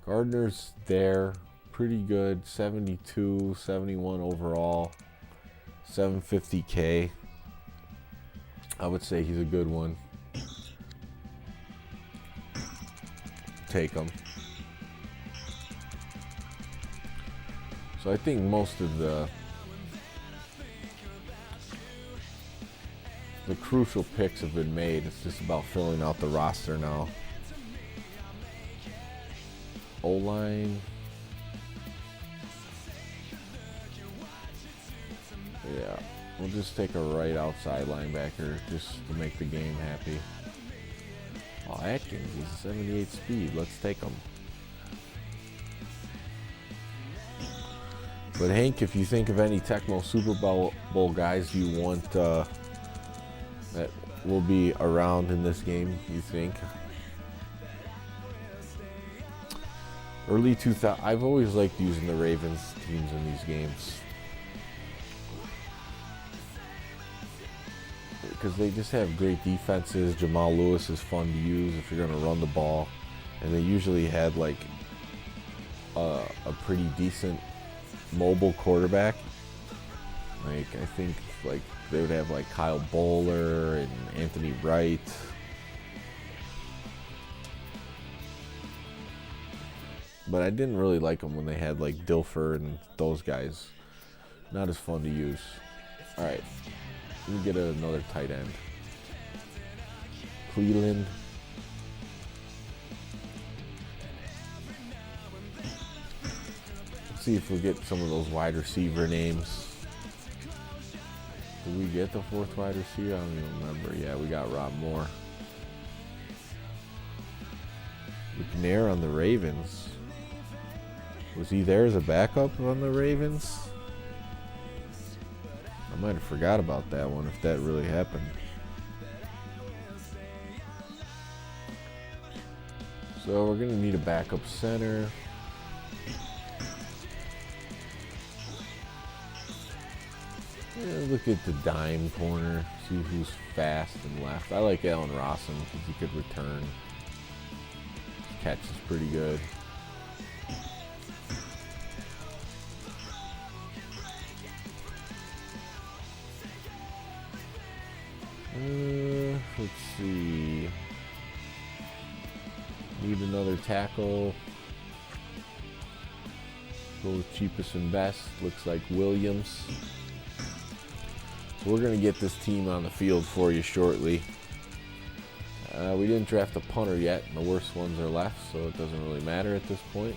Gardner's there. Pretty good. 72, 71 overall. 750K. I would say he's a good one. Take him. So I think most of the crucial picks have been made. It's just about filling out the roster now. O-line. Yeah, we'll just take a right outside linebacker just to make the game happy. Oh, Atkins, he's a 78 speed. Let's take him. But Hank, if you think of any Tecmo Super Bowl guys you want that will be around in this game, you think? Early 2000, I've always liked using the Ravens teams in these games because they just have great defenses. Jamal Lewis is fun to use if you're going to run the ball, and they usually had like a pretty decent mobile quarterback. Like I think like they would have like Kyle Bowler and Anthony Wright. But I didn't really like them when they had like Dilfer and those guys. Not as fun to use. All right, let me get another tight end. Cleveland. Let's see if we get some of those wide receiver names. Did we get the fourth wide receiver? I don't even remember. Yeah, we got Rob Moore. McNair on the Ravens. Was he there as a backup on the Ravens? I might have forgot about that one if that really happened. So we're going to need a backup center. Yeah, look at the dime corner. See who's fast and left. I like Allen Rossum because he could return. His catch is pretty good. Let's see. Need another tackle. Go with cheapest and best. Looks like Williams. So we're going to get this team on the field for you shortly. We didn't draft a punter yet. The worst ones are left, so it doesn't really matter at this point.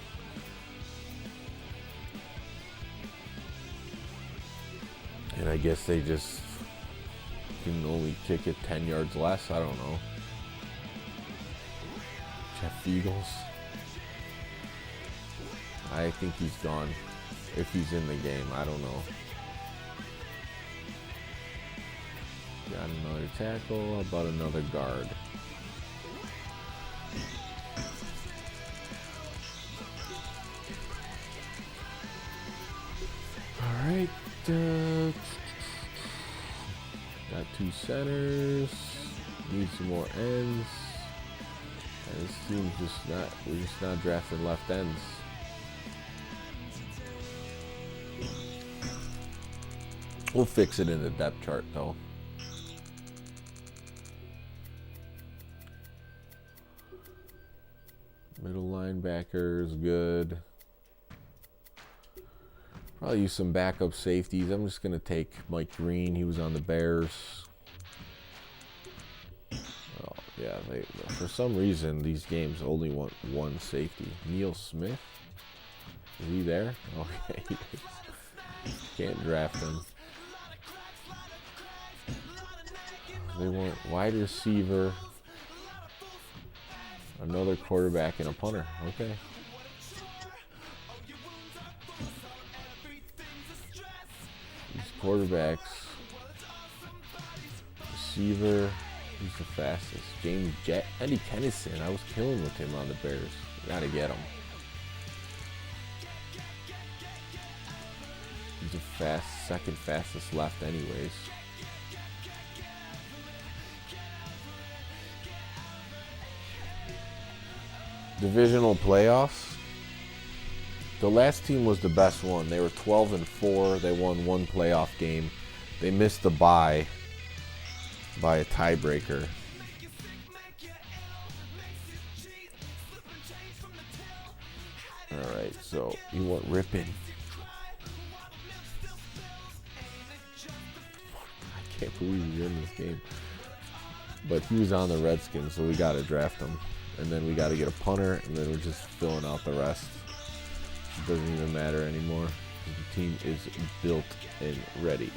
And I guess they just can only kick it 10 yards less. I don't know. Jeff Eagles. I think he's gone. If he's in the game, I don't know. Got another tackle. How about another guard? All right. Got two centers. Need some more ends. And this team's we're just not drafting left ends. We'll fix it in the depth chart though. Middle linebacker is good. Probably use some backup safeties. I'm just going to take Mike Green. He was on the Bears. Oh, yeah, for some reason, these games only want one safety. Neil Smith? Is he there? Okay. Can't draft him. They want wide receiver, another quarterback, and a punter. Okay. Quarterbacks, receiver, who's the fastest? James Eddie Kennison. I was killing with him on the Bears. Gotta get him. He's the second fastest left anyways. Divisional playoffs. The last team was the best one. They were 12-4. They won one playoff game. They missed the bye by a tiebreaker. All right, so you want Rippin. I can't believe he's in this game. But he was on the Redskins, so we got to draft him. And then we got to get a punter, and then we're just filling out the rest. It doesn't even matter anymore. The team is built and ready.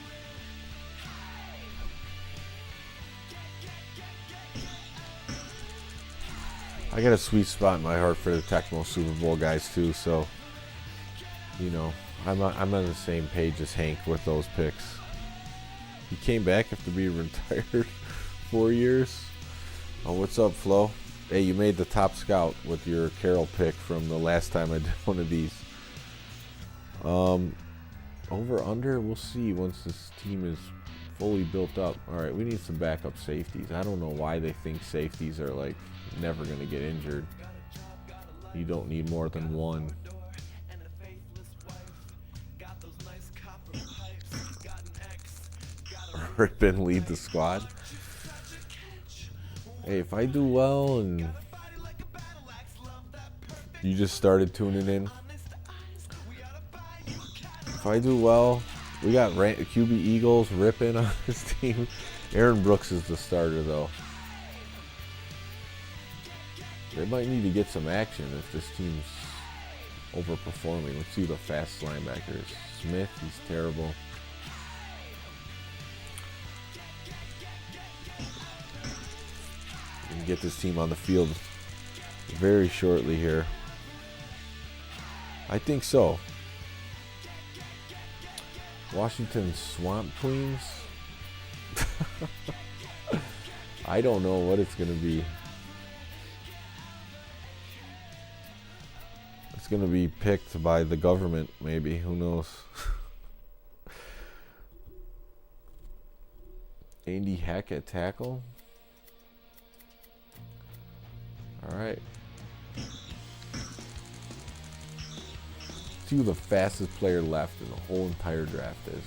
I got a sweet spot in my heart for the Tecmo Super Bowl guys too, so you know, I'm on the same page as Hank with those picks. He came back after being retired 4 years. Oh, what's up, Flo? Hey, you made the top scout with your Carroll pick from the last time I did one of these. Over under, we'll see once this team is fully built up. All right, we need some backup safeties. I don't know why they think safeties are like never gonna get injured. You don't need more than one. Rippin lead the squad. Hey, if I do well and you just started tuning in, if I do well, we got QB Eagles ripping on this team. Aaron Brooks is the starter, though. They might need to get some action if this team's overperforming. Let's see the fast linebackers. Smith, he's terrible. We can get this team on the field very shortly here. I think so. Washington Swamp Queens. I don't know what it's going to be. It's going to be picked by the government, maybe. Who knows? Andy Heck at tackle. All right. See who the fastest player left in the whole entire draft is.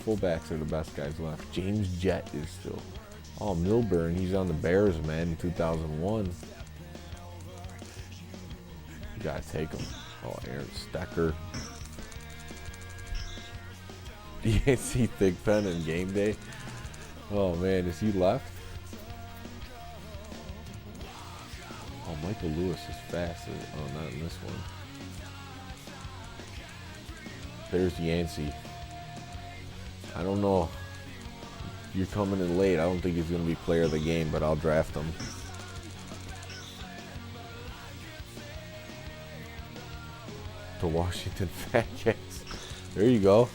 Fullbacks are the best guys left. James Jett is still. Oh, Milburn, he's on the Bears, man, in 2001. You gotta take him. Oh, Aaron Stecker. DNC Thigpen and Game Day. Oh, man, is he left? Oh, Michael Lewis is fast. Oh, not in this one. There's Yancey. I don't know. You're coming in late. I don't think he's going to be player of the game, but I'll draft him. The Washington Fat Cats. There you go.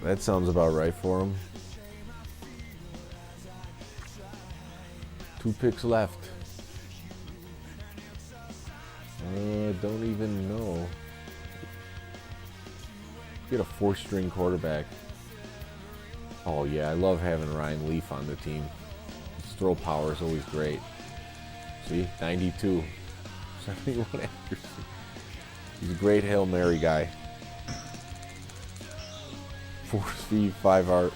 That sounds about right for him. 2 picks left. Don't even know. Get a 4-string quarterback. Oh yeah, I love having Ryan Leaf on the team. His throw power is always great. See, 92, 71 accuracy. He's a great Hail Mary guy. 4 speed, 5 art.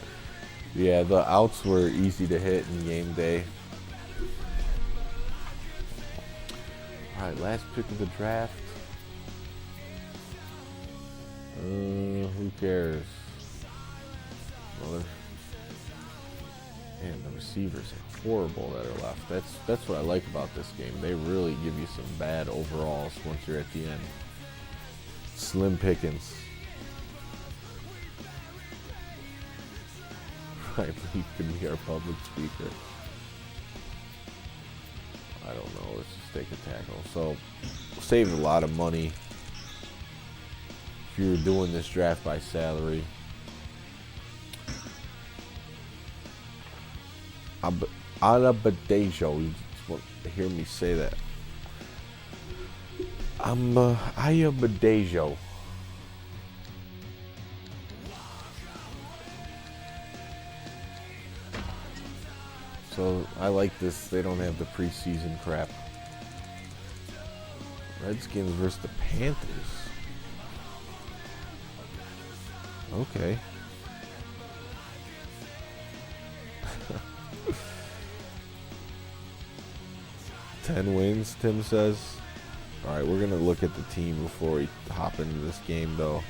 Yeah, the outs were easy to hit in game day. All right, last pick of the draft. Who cares? Man, the receivers are horrible that are left. That's what I like about this game. They really give you some bad overalls once you're at the end. Slim pickings. Right, he could be our public speaker. I don't know. Let's just take a tackle. So, saved a lot of money. If you're doing this draft by salary. Alabadejo. You just want to hear me say that. Ayabadejo. So I like this. They don't have the preseason crap. Redskins versus the Panthers. Okay. Ten wins, Tim says. All right, we're gonna look at the team before we hop into this game, though.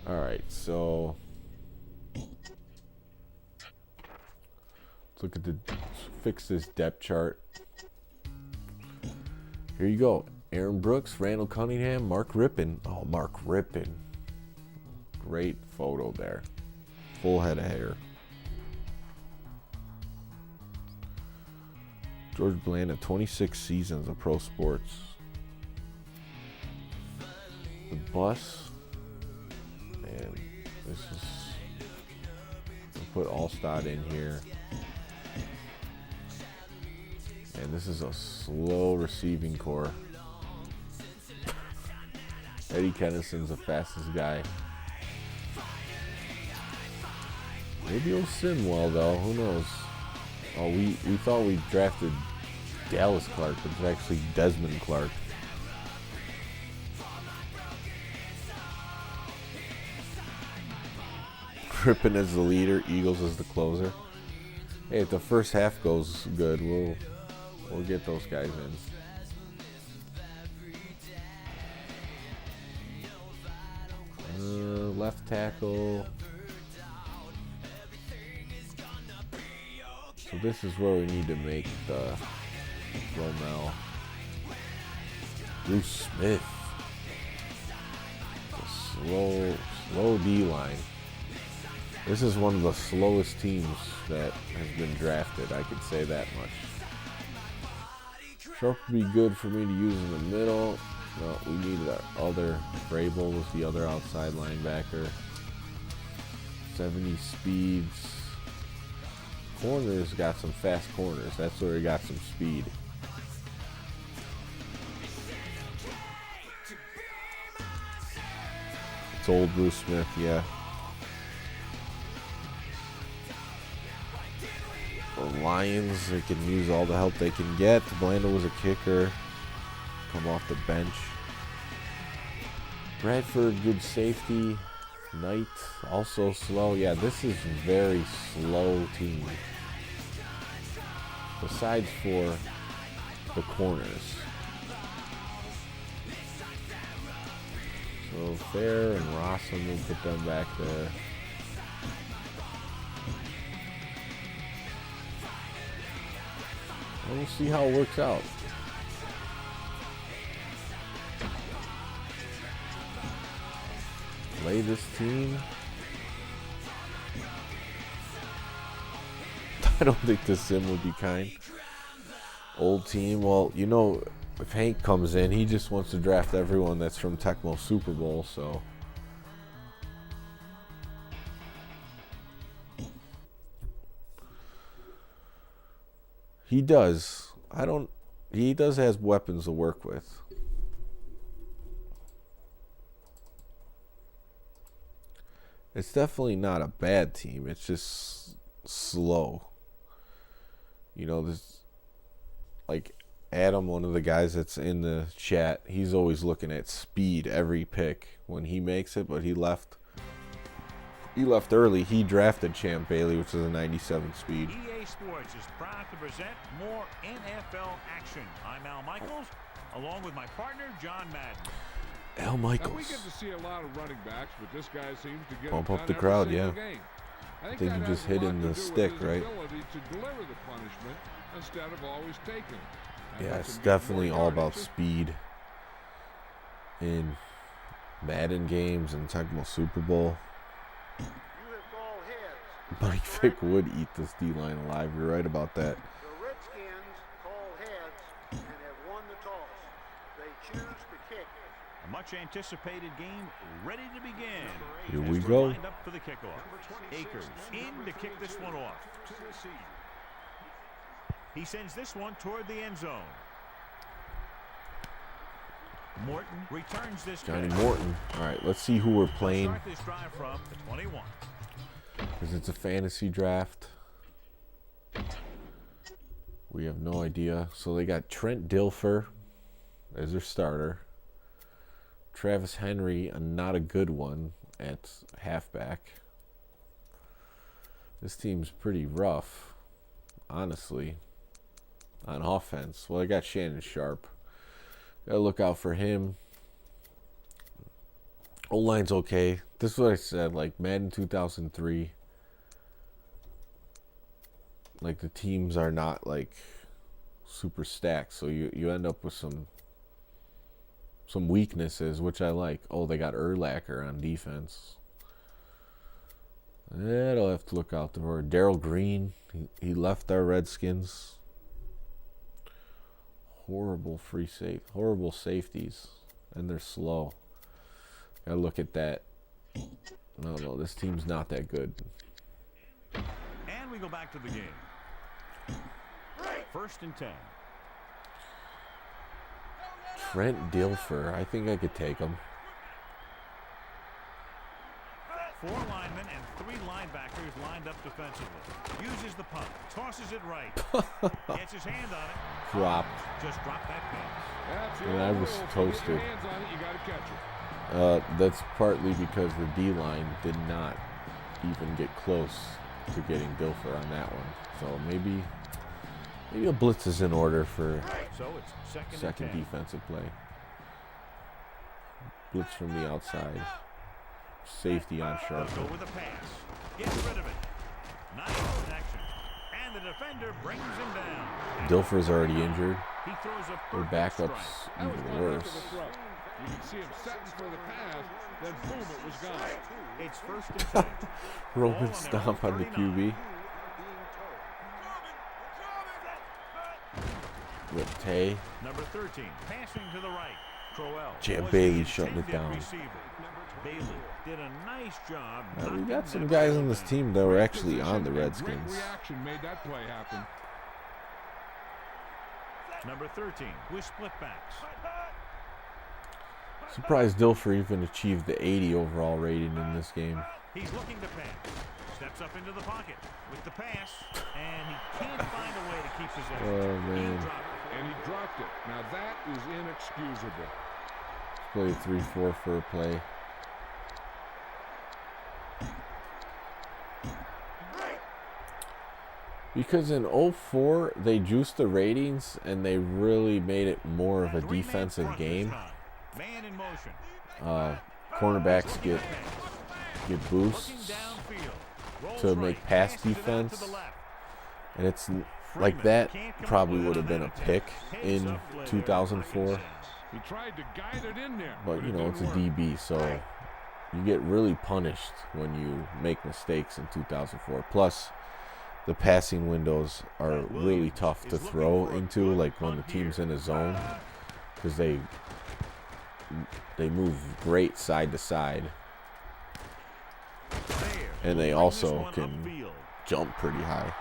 All right, so let's look at fix this depth chart. Here you go. Aaron Brooks, Randall Cunningham, Mark Rippon. Oh, Mark Rippon. Great photo there. Full head of hair. George Blanda, 26 seasons of pro sports. The bus. And this is... We'll put Allstott in here. And this is a slow receiving core. Eddie Kennison's the fastest guy. Maybe he'll sim well though, who knows? Oh, we thought we drafted Dallas Clark, but it's actually Desmond Clark. Crippen as the leader, Eagles as the closer. Hey, if the first half goes good, we'll get those guys in. Left tackle. So this is where we need to make the Romel. Bruce Smith. A slow D-line. This is one of the slowest teams that has been drafted. I could say that much. Sharp would be good for me to use in the middle. No, we needed our other. Vrabel was the other outside linebacker. 70 speeds. Corners got some fast corners. That's where he got some speed. It's old Bruce Smith, yeah. The Lions, they can use all the help they can get. Blanda was a kicker. Come off the bench. Bradford, good safety. Knight, also slow. Yeah, this is a very slow team. Besides for the corners. So Fair and Rossum will put them back there. And we'll see how it works out. Play this team. I don't think the sim would be kind. Old team. Well, you know, if Hank comes in, he just wants to draft everyone that's from Tecmo Super Bowl, so. He does. He does have weapons to work with. It's definitely not a bad team. It's just slow. You know, this, like Adam, one of the guys that's in the chat, he's always looking at speed every pick when he makes it, but he left early. He drafted Champ Bailey, which is a 97 speed. EA Sports is proud to present more NFL action. I'm Al Michaels, along with my partner, John Madden. Al Michaels. Now we get to see a lot of running backs, but this guy seems to get bump up the crowd, yeah. I think you just hit in the stick, right? To deliver the punishment instead of always taking it. Yeah, it's definitely all about speed in Madden games and Tecmo Super Bowl. Mike Vick would eat this D-line alive. You're right about that. The Redskins call heads and have won the toss. They choose to kick. A much anticipated game ready to begin. Here we go. Lined up for the kickoff. Akers in to kick this one off. He sends this one toward the end zone. Morton returns this. Johnny Morton. All right, let's see who we're playing. Start this drive from the 21. Because it's a fantasy draft. We have no idea. So they got Trent Dilfer as their starter. Travis Henry, not a good one at halfback. This team's pretty rough, honestly, on offense. Well, I got Shannon Sharp. Gotta look out for him. O-line's okay. This is what I said, like Madden 2003. Like the teams are not like super stacked, so you end up with some weaknesses, which I like. Oh, they got Urlacher on defense. They'll have to look out for Darryl Green. He left our Redskins. Horrible safeties, and they're slow. Gotta look at that. I don't know. This team's not that good. And we go back to the game. 1st and 10. Trent Dilfer. I think I could take him. 4 linemen and 3 linebackers lined up defensively. Uses the punt. Tosses it right. Gets his hand on it. Dropped. Just dropped that pass. And I was toasted. That's partly because the D-line did not even get close to getting Dilfer on that one. So maybe a blitz is in order for second defensive play. Blitz from the outside. Safety on sharp. Go with a pass. Gets rid of it. Nice protection. And the defender brings him down. Dilfer's already injured. He throws a Their backup's even worse. You can see him setting for the pass, then boom, it was gone. It's 1st and 10. Roman stomp on the QB. With Tay. Number 13, passing to the right. Crowell. Jam was Bailey the shutting it intended down. receiver. Bailey did a nice job. We got some guys on this team that were actually on the Great Redskins. reaction made that play happen. Number 13 with split backs. Surprised Dilfer even achieved the 80 overall rating in this game. He's looking to pass. Steps up into the pocket with the pass, and he can't find a way to keep possession. Oh, man. And he dropped it. Now that is inexcusable. Play 3-4 for a play. Because in 04, they juiced the ratings and they really made it more of a defensive game. Man in motion. Cornerbacks get boosts to make pass defense. And it's like that probably would have been a pick in 2004. He tried to guide it in there. But, you know, it's a DB, so you get really punished when you make mistakes in 2004. Plus, the passing windows are really tough to throw into, like when the team's in a zone, because they move great side to side, and they also can jump pretty high.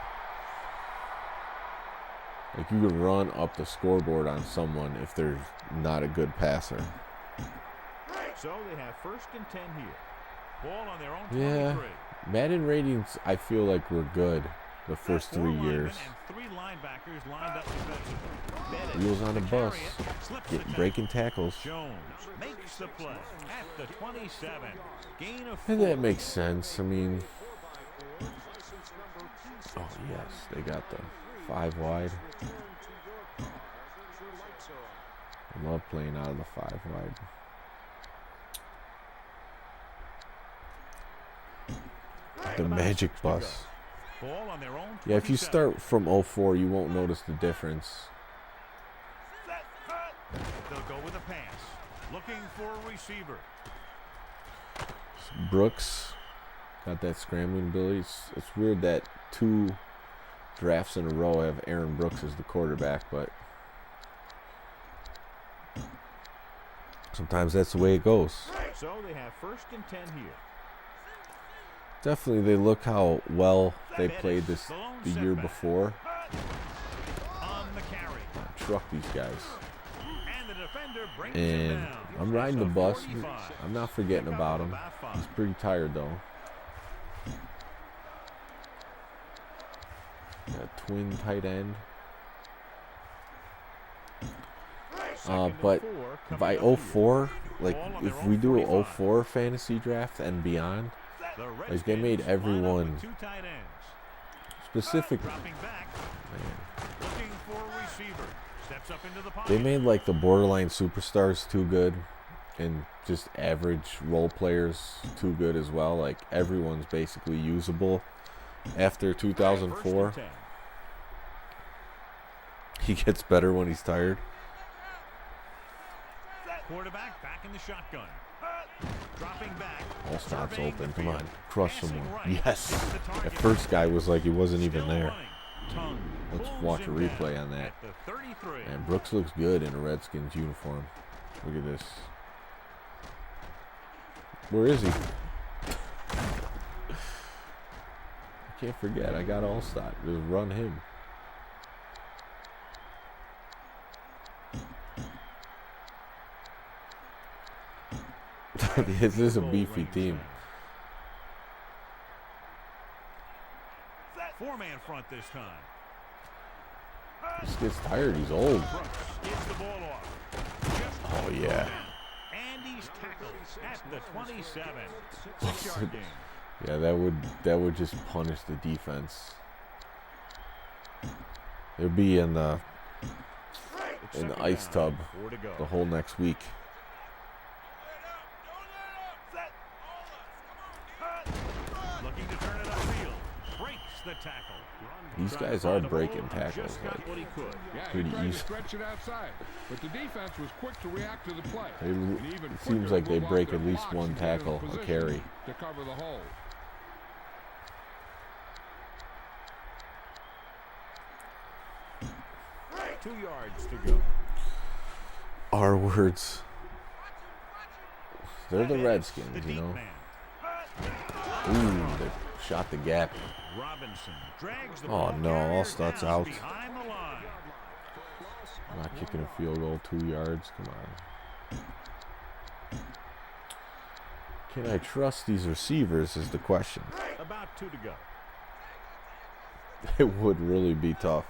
Like you could run up the scoreboard on someone if they're not a good passer. So they have 1st and 10 here. Ball on their own 23. Yeah, Madden ratings I feel like were good the first 3 years. And 3 linebackers lined up defensively. Wheels on a bus, breaking tackles. Jones makes the play at the 27. Gain of 4. And that makes sense. I mean, oh yes, they got the 5 wide. I love playing out of the 5 wide. The magic bus. Ball on their own 27. Yeah, if you start from 04, you won't notice the difference. They'll go with a pass. Looking for a receiver. Brooks got that scrambling ability. It's weird that 2 drafts in a row have Aaron Brooks as the quarterback, but sometimes that's the way it goes. So they have 1st and 10 here. Definitely, they look how well they played the year before. On the carry. Truck these guys. And the defender brings And him down. I'm riding the bus. I'm not forgetting about him. He's pretty tired though. Got twin tight end. But by 04, like if we do a 04 fantasy draft and beyond, like they made everyone specific. They made like the borderline superstars too good, and just average role players too good as well. Like everyone's basically usable after 2004. He gets better when he's tired. Quarterback back back in the shotgun. Dropping back. Allstott's surveying open. the Come field. on. Crush Passing someone. right. Yes. Hits the target. That first guy was like he wasn't even Still there. running. Tongue Let's pulls watch a him replay down on that. at the 33. And Brooks looks good in a Redskins uniform. Look at this. Where is he? I can't forget. I got Allstott. Just run him. This is a beefy team. Four-man front this time. This gets tired. He's old. Brooks gets the ball off. Oh, yeah. And he's tackled at the 27. 6-yard gain. Yeah, that would just punish the defense. They'll be in the ice tub the whole next week. Looking to turn it upfield. Breaks the tackle. These guys are breaking tackles Just got like what he could. Yeah, pretty he tried easy. to stretch it outside, but the defense was quick to react to the play. They, And even it quicker seems to like they move off break their at least blocks one and get in tackle a position carry. to cover the hole. Two yards to go. Our words. They're the The Redskins, you deep know. man. Ooh, they shot the gap. Robinson drags the Oh, ball no, carrier Allstott's down out. behind the line. Not kicking a field goal, 2 yards. Come on. Can I trust these receivers is the question. About 2 to go. It would really be tough.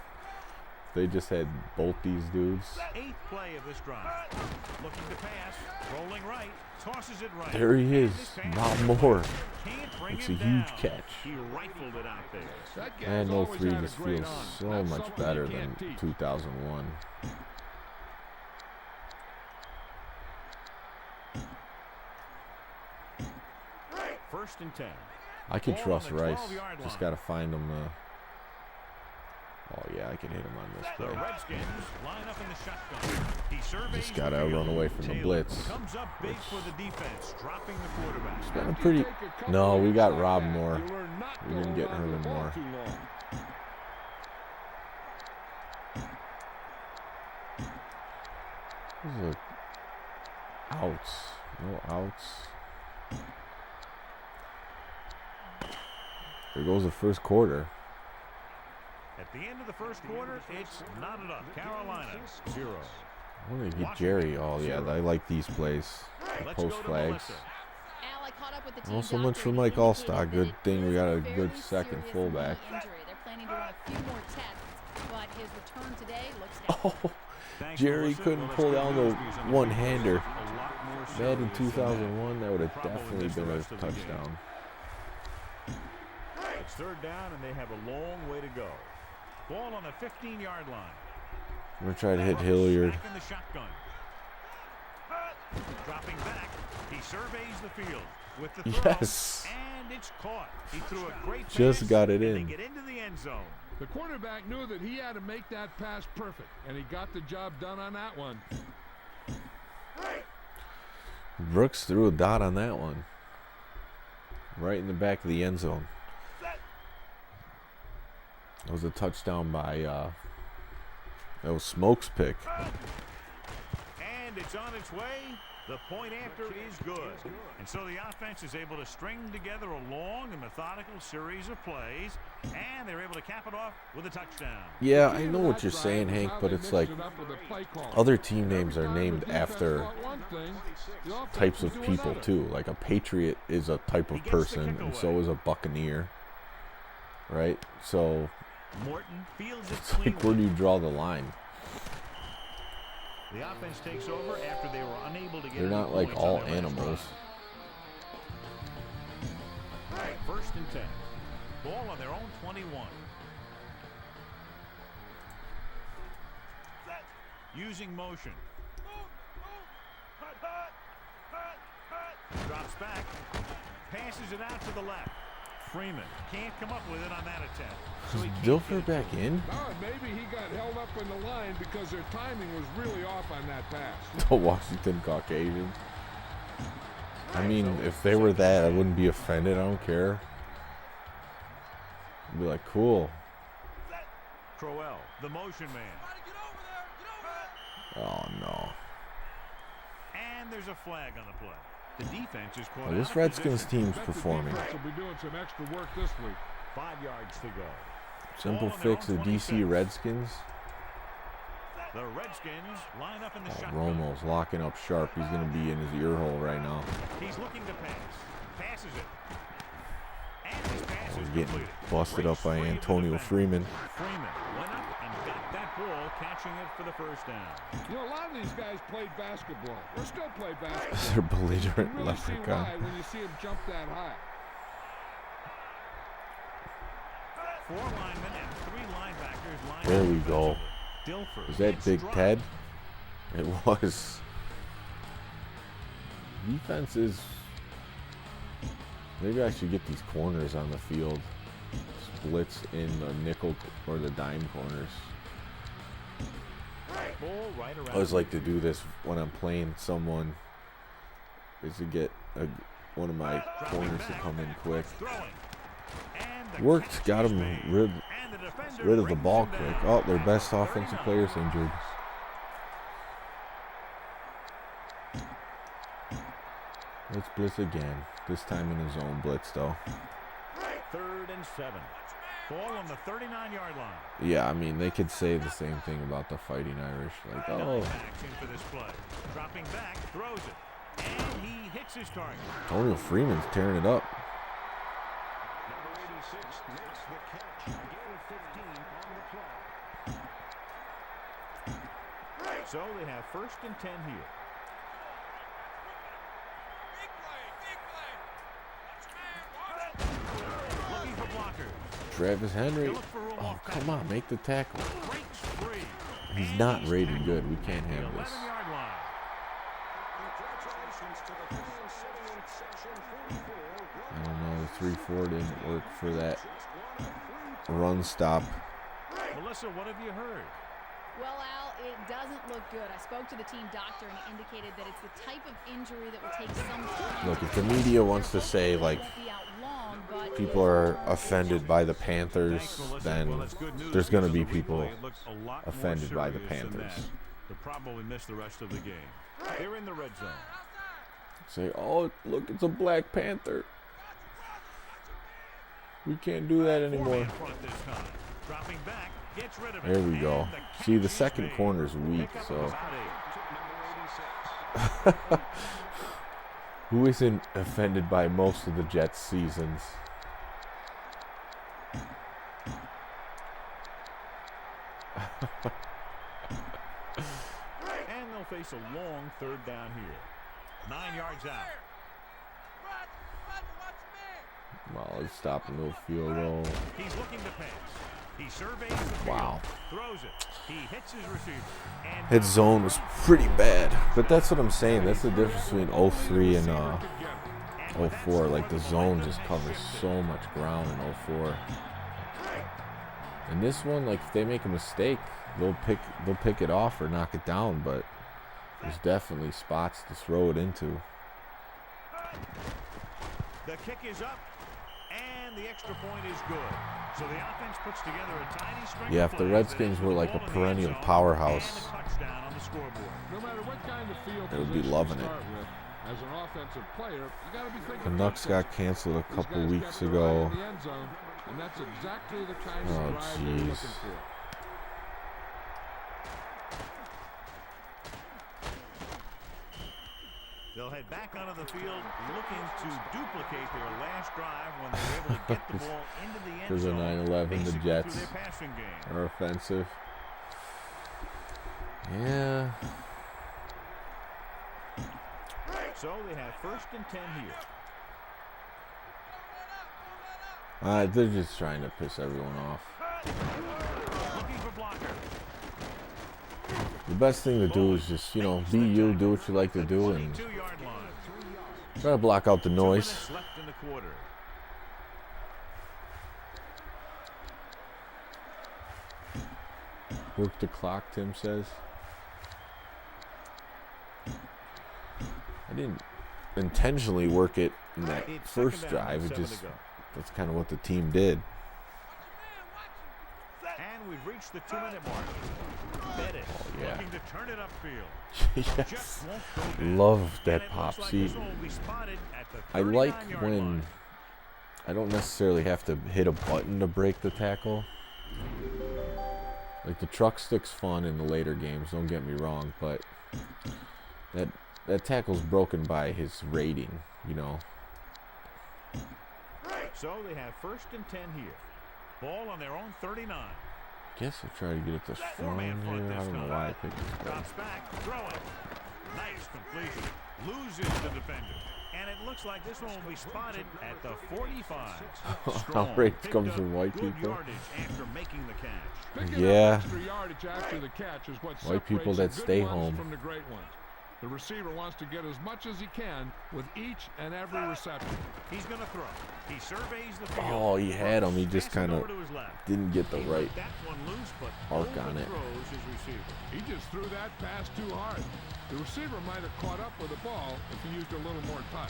If they just had both these dudes. 8th play of this drive. Looking to pass. Rolling right. Tosses it right. There he is. And this Not pass more. can't bring It's him a huge down. catch. He rifled it out there. That guy's And no always three had a just great feels arm. so That's much something better you than can't teach. 2001. First and 10. I can Ball trust on the Rice. 12-yard Just line. got to find him. Oh, yeah, I can hit him on this The play. Redskins line up in the shotgun. He surveys Just got to the field. run away from the Taylor blitz. comes up big for the defense, dropping the quarterback. Been a After you pretty. take a couple No, we hits got like Rob that, Moore. you learn not We to didn't get hold on to Herman the ball Moore. too long. This is a outs. No outs. There goes the first quarter. At the end of the first quarter, it's knotted up. Carolina, 0. I want to get Jerry. Oh, yeah, I like these plays. Let's Post go to flags. Melissa. Al, I caught up with the Oh, team so much doctor, for and Mike he Allstott. indicated Good that thing we got a it's good fairly second serious fullback. knee injury. They're planning to run a few more tests, but his return today looks doubtful. Oh, Thanks, Jerry Melissa. couldn't Well, pull that's down good the news because on the one-hander. defense, a lot more Madden serious than that. 2001, that would have Probably definitely missed the been a rest of the game. touchdown. It's third down, and they have a long way to go. Ball on the 15-yard line. I'm going to try to hit Brooks Hilliard. back in the shotgun. Dropping back, he surveys the field with the throw, Yes. and it's caught. He threw a great Just pass, got it and in. They get into the end zone. The quarterback knew that he had to make that pass perfect, and he got the job done on that one. Brooks threw a dot on that one. Right in the back of the end zone. That was a touchdown by, that was Smoke's pick. And it's on its way. The point after is good. And so the offense is able to string together a long and methodical series of plays, and they're able to cap it off with a touchdown. Yeah, I know what you're saying, Hank, but it's like other team names are named after types of people too. Like a Patriot is a type of person, and so is a Buccaneer. Right? So Morton fields it it's like, where cleanly. do you draw the line? The offense takes over after they were unable to get They're any not like points all on their last animals. drive. First and 10. Ball on their own 21. Using motion. Drops back. Passes it out to the left. Freeman can't come up with it on that attempt. So he can't Dilfer get it back to him. in? No, maybe he got held up in the line because their timing was really off on that pass. The Washington Caucasian. I mean, if they were that, I wouldn't be offended. I don't care. I'd be like, cool. Crowell, the motion man. Oh, no. And there's a flag on the play. The defense is caught. Well, this Redskins team's performing. Will be doing some extra work this week. 5 yards to go. Simple Ball on fix, their the own DC 26. Redskins. The Redskins line up in the Oh, shotgun. Romo's locking up sharp. He's going to be in his ear hole right now. He's looking to pass. Passes it. And his pass He's is getting completed. busted up by Breaks free of the Antonio defender. Freeman. Freeman went up and got that ball, catching it for the first down. You know, a lot of these guys played basketball. Or still play basketball. They're You belligerent really see leprechaun. why when you see him jump that high. 4 linemen and 3 linebackers lined There up we go. defensively. Dilfer Was that gets Big dropped. Ted? It was. Defense is. Maybe I should get these corners on the field. Splits in the nickel or the dime corners. Ball right around I always like to do this when I'm playing someone. Is to get one of my corners to come in quick. throwing. And the Worked, catch got is him made. rid And the defender of the brings ball him quick. down Oh, their at best the offensive 39. player's injured. Let's blitz again. This time in a zone blitz, though. 3rd and 7. Ball on the 39-yard line. Yeah, I mean, they could say the same thing about the Fighting Irish. Like, oh, Backs in for this play. Dropping back, throws it. And he hits his target. Antonio Freeman's tearing it up. Number 86 makes the catch. Gain 15 on the play. So they have 1st and 10 here. Looking for blockers. Travis Henry. Look for room Oh, off come tackle. on, make the tackle. Breaks free. He's And not he's rated tackled good. We can't at the have this. 11-yard line. Congratulations to the Kansas City in section 44. I don't know. The 3-4 didn't work for that run stop. Melissa, what have you heard? Well, Al, it doesn't look good. I spoke to the team doctor, and he indicated that it's the type of injury that will take some time. Look, if the media wants to say, like, Won't be out long, but people are offended by the Panthers, then there's going to be people offended by the Panthers. They'll probably miss the rest of the game. They're in the red zone. Say, oh, look, it's a Black Panther. We can't do that anymore. Four-man front this time. Dropping back, gets rid of it. There we go. And the See, the catch is second made. corner's weak, Pickup of so. about 8. Who isn't offended by most of the Jets' seasons? And they'll face a long 3rd down here. 9 yards out. Well, it's stopping no field goal. He's looking to pass. He surveys the field. Wow. Throws it. He hits his receiver. And His zone was pretty bad. But that's what I'm saying. That's the difference between 03 and 04. Like, the zone just covers so much ground in 04. And this one, like, if they make a mistake, they'll pick it off or knock it down. But there's definitely spots to throw it into. the kick is up. And the extra point is good. So the offense puts together a tiny string Yeah, of if the plays Redskins that were ends like a with the ball in the perennial end zone powerhouse, and a touchdown on the scoreboard. No matter what kind of field They would be position loving you it. start with, as an offensive player, you got to be thinking. The Knucks got football. canceled a These couple guys weeks kept their eye ago. on the end zone, and that's exactly the kind Oh, of drive you're jeez. looking for. They'll head back onto the field looking to duplicate their last drive when they were able to get the ball into the end Because of zone. 9/11, the basically Jets through their passing game. are offensive. Yeah. So they have 1st and 10 here. They're just trying to piss everyone off. Looking for blocker. The best thing to do is just, you know, be you, do what you like to do, and 22-yard line. try to block out the 2 noise. minutes left in the quarter. Work the clock, Tim says. I didn't intentionally work it in that It's first second down drive. and It 7 just to go. that's kind of what the team did. And we've reached the 2-minute mark. Bettis yeah. looking to turn it upfield. Yes. Just won't go down. Love that And it pop. looks like See, this one will be spotted at the I like 39-yard when line. I don't necessarily have to hit a button to break the tackle. Like the truck stick's fun in the later games, don't get me wrong, but that tackle's broken by his rating, you know. So they have 1st and 10 here. Ball on their own 39. Guess I try to get it to front here. Four-man front I this don't know time. why I picked this play. Drops back, throwing. Nice completion. Loses the defender. And it looks like this one will be spotted at the 45. Strong Outrage picked comes up from white good people. yardage after making the catch. Picking Yeah. up extra yardage after the catch is what White people separates that the stay good ones home. from the great ones. The receiver wants to get as much as he can with each and every reception. He's going to throw. He surveys the field. Oh, he had him. He just Passing kind of over to his left. didn't get the He right let that one loose, but arc on it. overthrows his receiver. He just threw that pass too hard. The receiver might have caught up with the ball if he used a little more touch.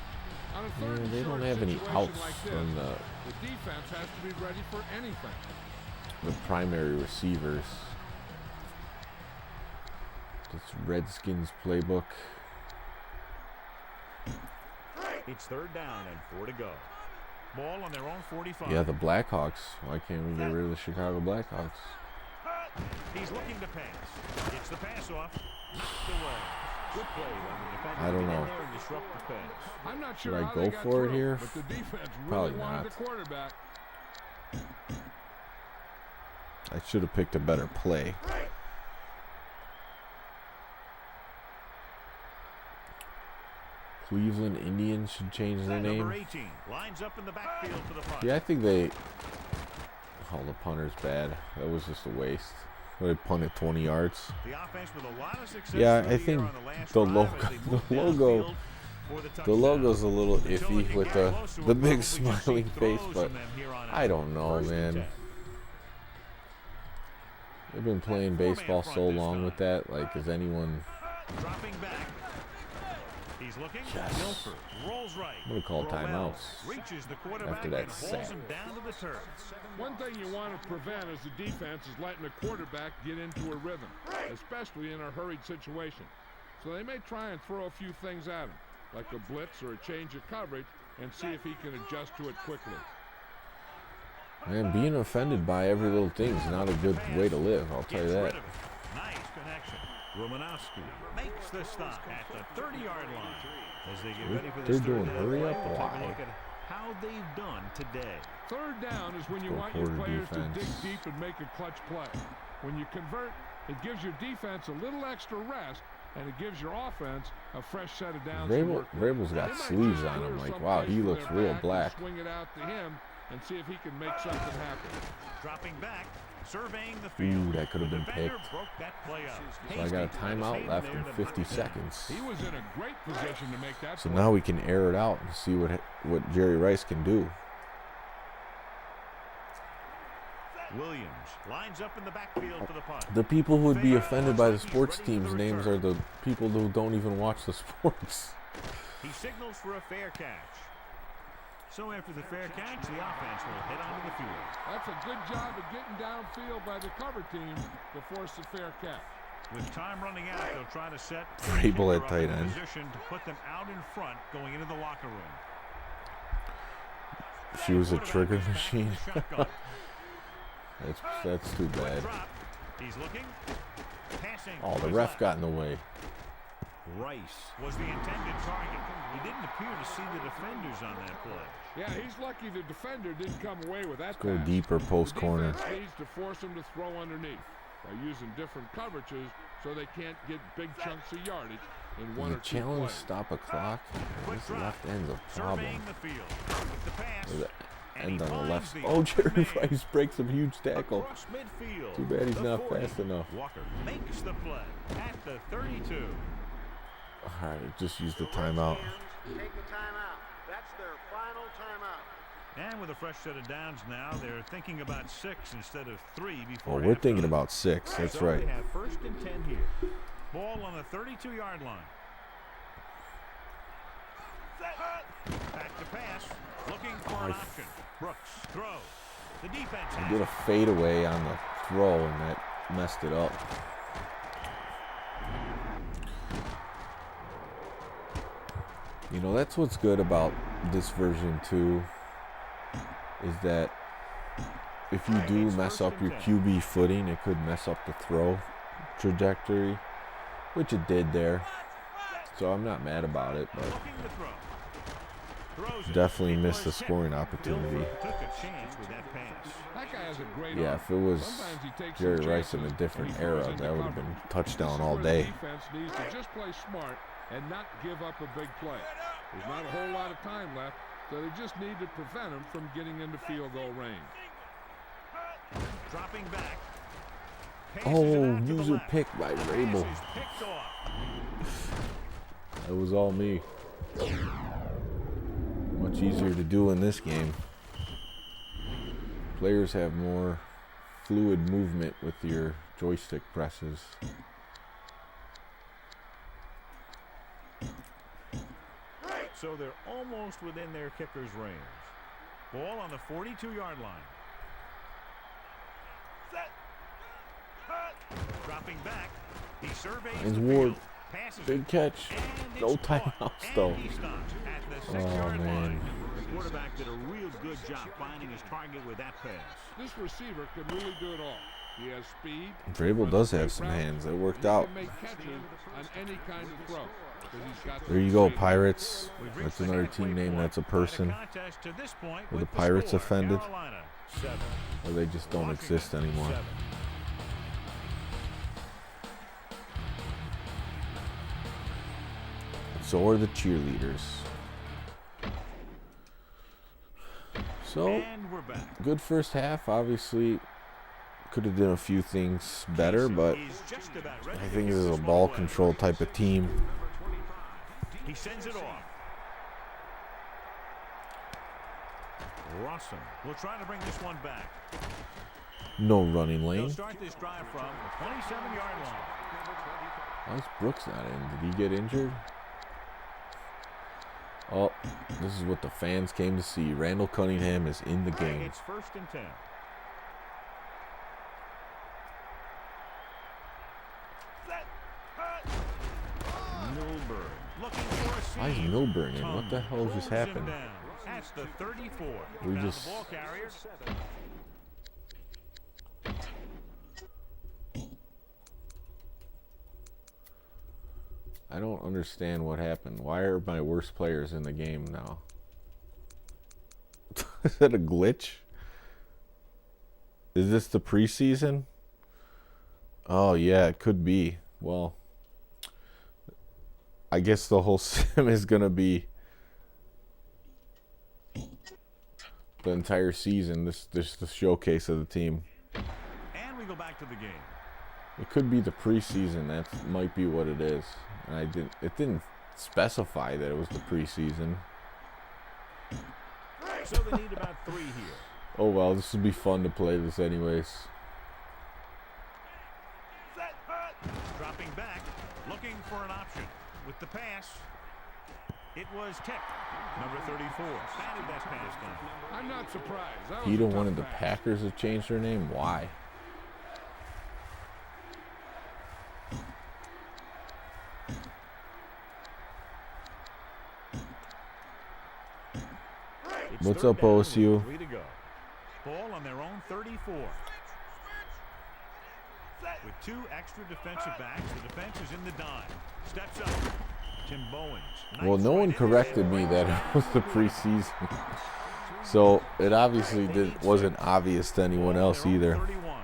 On a third and They don't short have any situation outs like this, from the defense has to be ready for anything. the primary receivers. This Redskins playbook. It's 3rd down and 4 to go. Ball on their own 45. Yeah, the Blackhawks. Why can't we get rid of the Chicago Blackhawks? He's looking to pass. It's the pass off. Knocked away. Good play by the defender. I don't to get in know. there and disrupt the pass. I'm not Should sure I how go they got for it through, here? but the defense really Probably wanted not. the quarterback. I should have picked a better play. Cleveland Indians should change their Number name. 18 lines up in the backfield for the punt. Yeah, I think they. Oh, the punter's bad. That was just a waste. They punted 20 yards. The offense with a lot of success. Yeah, through I the think air on the last the drive logo, as they the moved logo, downfield for the the touchdown. logo's a little Until it iffy can with get the closer, the we'll big probably just see smiling face, throws but from them here on out. I don't know, 1st and man. 10. They've been playing baseball so long with that. Like, is anyone? Dropping back. He's looking. Yes. Milford rolls right. I'm gonna call Roel timeouts reaches the quarterback after that and pulls sack. him down to the turf. One thing you want to prevent as a defense is letting the quarterback get into a rhythm, especially in a hurried situation. So they may try and throw a few things at him, like a blitz or a change of coverage, and see if he can adjust to it quickly. Man, being offended by every little thing is not a good way to live. I'll tell you Gets that. rid of it. Nice connection. Romanowski makes the stop at the 30-yard line. As they get ready for They're this doing third down hurry play, up. we'll take a Why? look at how they've done today. Third down is when you Go want your quarter players defense. to dig deep and make a clutch play. When you convert, it gives your defense a little extra rest, and it gives your offense a fresh set of downs to work with. Vrabel's got They might sleeves just on him. clear Like, some wow, plays he from looks their real back and black. Swing it out to him and see if he can make something happen. Dropping back, surveying the field. Ooh, that could have been The defender picked. broke that play up. So I got a Hasty had his timeout hand left there in to 50 knock it down. seconds. He was in a great position to make that So play. now we can air it out and see what Jerry Rice can do. Williams lines up in the backfield for the punt. The people who would be offended by the sports teams' names are the people who don't even watch the sports. He signals for a fair catch. So after the fair catch, the offense will head onto the field. That's a good job of getting downfield by the cover team to force the fair catch. With time running out, they'll try to set Vrabel at kicker up tight in end. position to put them out in front going into the locker room. She was a Quarterback trigger is back in machine. the shotgun. That's too Quick bad. drop. He's looking. Passing. Oh, the to his ref left. got in the way. Rice was the intended target. He didn't appear to see the defenders on that play. Yeah, he's lucky the defender didn't come away with that Go pass. deeper post The corner. defense needs to force him to throw underneath by using different coverages so they can't get big chunks of yardage in one The or two challenge plays. stop a clock. Quick This drop. left end's a problem. Surveying the field. With the pass. Or the And end he on the left. finds the Oh, open Jerry man. Rice breaks a huge tackle. Across midfield. Too bad he's The not 40. fast enough. Walker makes the play at the 32. All right, just use the The timeout. Redskins take the timeout. That's their final timeout. And with a fresh set of downs now, they're thinking about 6 instead of 3 before Well, we're halftime. thinking about 6. That's So right. they have 1st and 10 here. Ball on the 32-yard line. pass, looking for an option. Brooks throws. The defense I has did a fadeaway on the throw, and that messed it up. You know, that's what's good about this version too, is that if you do mess up your QB footing, it could mess up the throw trajectory, which it did there. So I'm not mad about it, but definitely missed the scoring opportunity. took a chance with that pass. That guy has a great Yeah, arm. if it was Sometimes he takes Jerry some Rice in a chances different and he era, throws into that would have cover. been touchdown This is all where day. The defense needs to just play smart and not give up a big play. There's not a whole lot of time left, so they just need to prevent him from getting into field goal range. Dropping back. Oh, user pick by Rabel. Pass is picked off. That was all me. Much easier to do in this game. Players have more fluid movement with your joystick presses. So they're almost within their kicker's range. Ball on the 42-yard line. Dropping back. He surveys Hines the Ward. field. Passes Big it. catch. And No it's caught. timeouts though. And he stops at the Oh 6-yard man. line. The quarterback did a real good job finding his target with that pass. This receiver can really do it all. He has speed. Vrabel does have some hands. It worked out. He can make catches on any kind of throw. 'Cause he's got There you go, speed. Pirates. We've reached That's the another halfway team name point. that's a Tied person. contest to this point Were the with Pirates score. offended? Carolina, 7. Or they just don't Washington, exist anymore. 7. So are the cheerleaders. So, And we're back. good first half. Obviously, could have done a few things better, but He's just about ready I to think kick this is a this ball one away. control type of team. He sends it off. Rawson will try to bring this one back. No running They'll lane. start this drive from the 27-yard line. How's Brooks not in? Did he get injured? Oh, this is what the fans came to see. Randall Cunningham is in the game. It's 1st and 10. Milburn looking for a Why is seam. Milburn in? What the hell just Throws him happened? down. That's the 34. We Found just- the ball carrier. I don't understand what happened. Why are my worst players in the game now? Is that a glitch? Is this the preseason? Oh, yeah, it could be. Well, I guess the whole sim is going to be the entire season. This the showcase of the team. And we go back to the game. It could be the preseason. That might be what it is. And it didn't specify that it was the preseason. So they need about 3 here. Oh well, this would be fun to play this anyways. Dropping back, looking for an option. With the pass, it was tipped. Number 34 batted that pass down. I'm not surprised. That was Peter a tough wanted the pass. Packers to change their name. Why? It's What's 3rd up, down with OSU? 3 to go. Ball on their own 34. With 2 extra defensive backs, the defense is in the dime. Steps up. Tim Bowens. Well, no one corrected me that it was the preseason. So it obviously wasn't obvious to anyone else either. 31.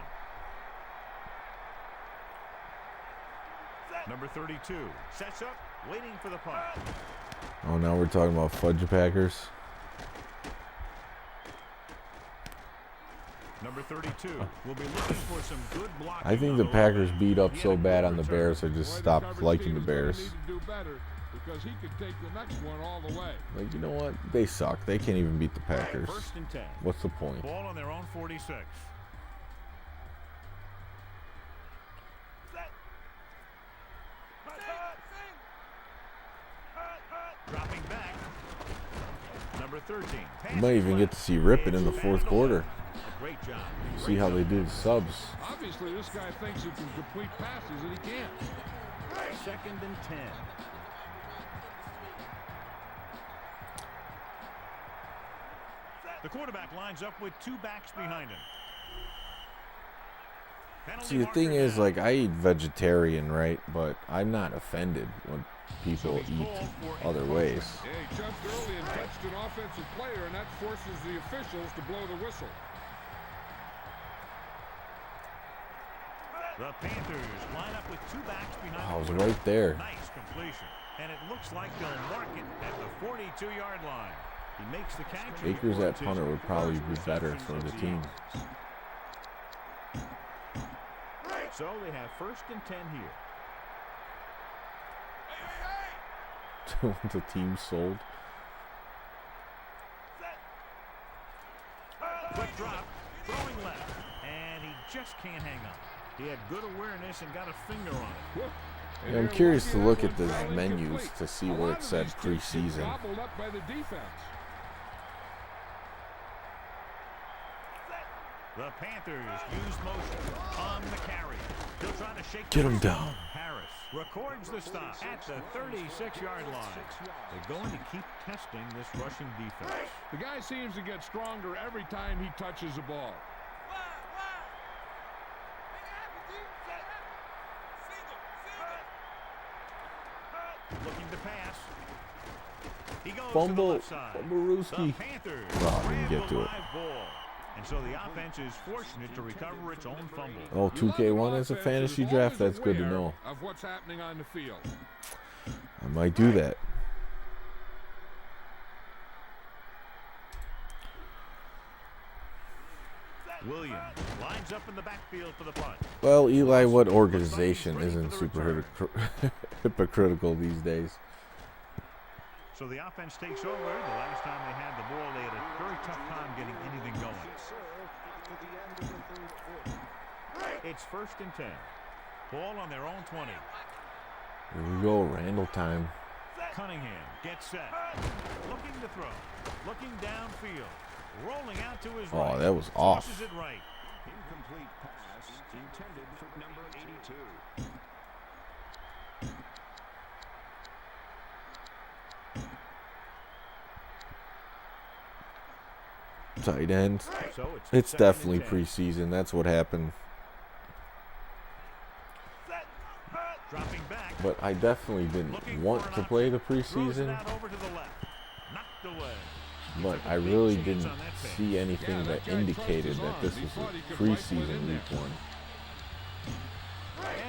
Number 32 sets up, waiting for the punt. Oh, now we're talking about Fudge Packers. Number 32 will be looking for some good blocking. I think on the low Packers end. beat up He so had a bad good on the return. Bears, I just Boy, the stopped coverage liking team the is gonna Bears. need to do better because he could take the next one all the way. Like, you know what? They suck. They can't even beat the Packers. 1st and 10. What's the point? Ball on their own 46. Dropping back. Number number 13. You might even get to see Rippin in the fourth quarter. Great job. See how they do the subs. Obviously, this guy thinks he can complete passes, and he can't. 2nd and 10. The quarterback lines up with 2 backs behind him. Penalty See, the thing marker is, down. like, I eat vegetarian, right? But I'm not offended when people eat other ways. Yeah, he jumped early and touched an offensive player, and that forces the officials to blow the whistle. The Panthers line up with 2 backs behind I was the right there. Nice completion. And it looks like they'll mark it at the 42-yard line. He makes the catch. and he Akers at records his punter would probably be first better reception for of the team. So they have 1st and 10 here. The team sold. Quick drop, throwing left, and he just can't hang on. He had good awareness and got a finger on it. Whoop. And Yeah, I'm they're curious lucky to that look one at the fell menus incomplete. to see A where lot it of said these kids get preseason. gobbled up by the defense. The Panthers use motion on the carry. He'll try to shake Get the him receiver. down. Harris records the stop at the 36-yard line. They're going to keep testing this rushing defense. The guy seems to get stronger every time he touches the ball. Looking to pass. He goes to the Fumble. left side. The Fumblerooski. Panthers Oh, didn't get grab to the it. live ball. And so the offense is fortunate to recover its own fumble. Oh, You love an 2K1 is a offense fantasy that's draft. always That's good to aware know. Of what's happening on the field. I might do that. Williams lines up in the backfield for the punt. Well, Eli, what organization isn't super hypocritical these days? So the offense takes over. The last time they had the ball, they had a very tough time getting anything going. It's 1st and 10. Ball on their own 20. Here we go, Randall time. Cunningham gets set. Looking to throw. Looking downfield. Rolling out to his right. Oh, that was off. Tosses it right. Incomplete pass intended for number 82. Tight end. So It's 2nd and definitely 10. preseason. That's what happened. Dropping back. But I definitely didn't want to play the Throws it preseason. out over to the left. Knocked away. But I really didn't see anything Yeah, that guy indicated trusts his that this arms. He was thought he a could fight preseason within week there. 1.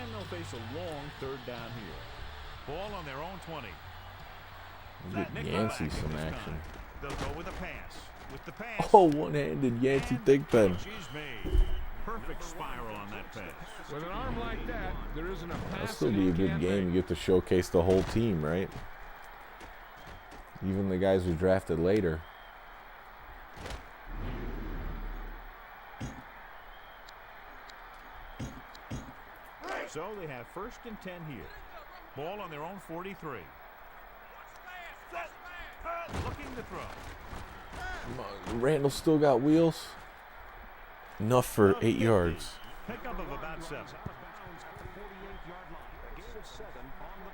And they'll face a long 3rd down here. Ball on their own 20. We'll get Yancey some action. They'll go with a pass. With the pass. Oh, one-handed Yancey and Thigpen. she's made. Perfect spiral on that pass. With an arm like that, there isn't a pass That'll still that be he a good can't game. You make. get to showcase the whole team, right? Even the guys who drafted later. So they have 1st and 10 here. Ball on their own 43. Looking to throw. Randall still got wheels. Enough for 8 yards. Pickup of about 7. Out of bounds at the 48-yard line. Gain of 7 on the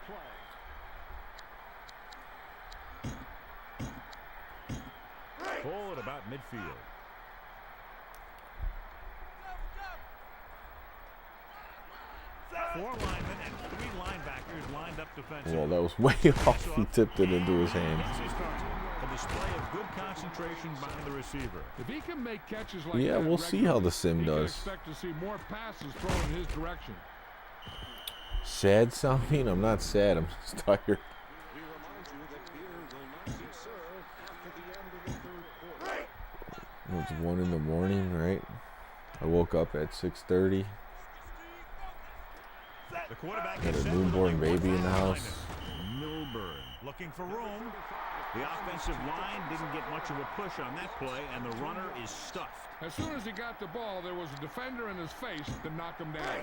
play. Ball at about midfield. Four linemen and 3 linebackers lined up defensively. Well, that was way off. He tipped it into his hand. Gets his target. A display of good concentration by the receiver. If he can make catches like Yeah, that we'll see how the regularly, sim he can does. expect to see more passes thrown in his direction. Sad sounding? I'm not sad. I'm just tired. We remind you that beer will not be served after the end of the 3rd quarter. It's 1 in the morning, right? I woke up at 6:30. The quarterback Got is a set with newborn only one baby in the man house. behind him. Milburn looking for room. The offensive line didn't get much of a push on that play, and the runner is stuffed. As soon as he got the ball, there was a defender in his face to knock him down.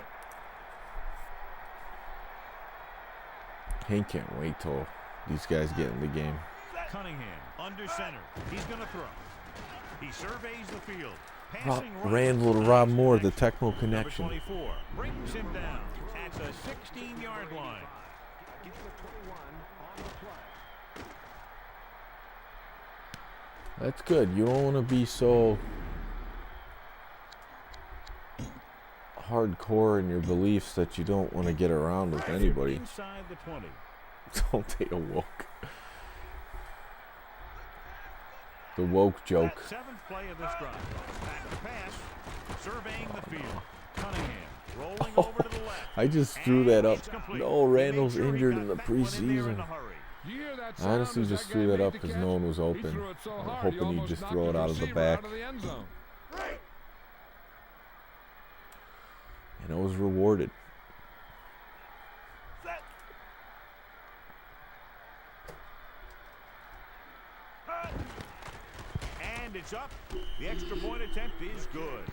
Hank can't wait till these guys get in the game. Cunningham under center. He's going to throw. He surveys the field. Passing right Randall to Rob Moore, the Tecmo connection. Number 24 brings him down at the 16-yard line. Get the 21 on the play. That's good. You don't want to be so hardcore in your beliefs that you don't want to get around with anybody. Inside the 20. Don't take a woke. The woke joke. Seventh play of this drive. Back to pass. Surveying the field. Cunningham rolling over to the left. I just threw that up. It's complete. No, Randall's Made sure he injured got in the that one in there in preseason. a hurry. You hear that I sound honestly as just that threw guy that made up the because catch? no one was He open. threw it so I'm hard, hoping he'd almost just knocked throw it the out of the receiver back. out of the end zone. And it was rewarded. And it's up. The extra point attempt is good.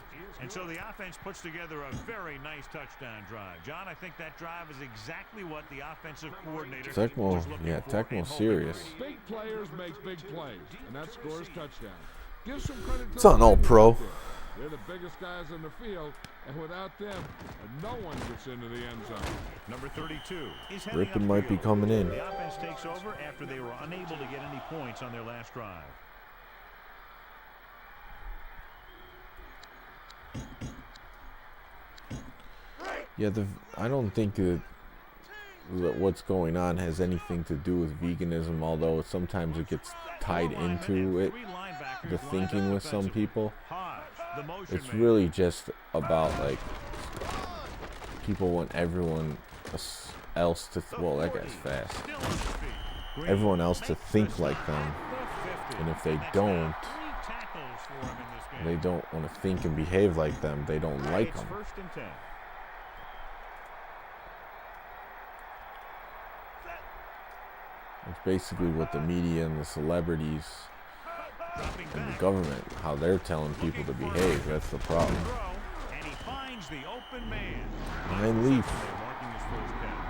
And so the offense puts together a very nice touchdown drive. John, I think that drive is exactly what the offensive coordinator Tecmo, was looking yeah, for Tecmo's and hoping serious. for. Big players make big plays, and that scores touchdowns. Give some credit to It's the on All defenders Pro. out there. They're the biggest guys in the field, and without them, no one gets into the end zone. Number 32 is heading Rippin might be upfield. coming in. The offense takes over after they were unable to get any points on their last drive. Yeah, I don't think that what's going on has anything to do with veganism, although sometimes it gets tied into it, the thinking with some people. It's really just about, like, people want everyone else to, well, that guy's fast. Everyone else to think like them. And if they don't want to think and behave like them, they don't like them. First and 10. It's basically what the media and the celebrities and the government, how they're telling people to behave. That's the problem. And he finds the open man. Ryan Leaf. Marking his first catch.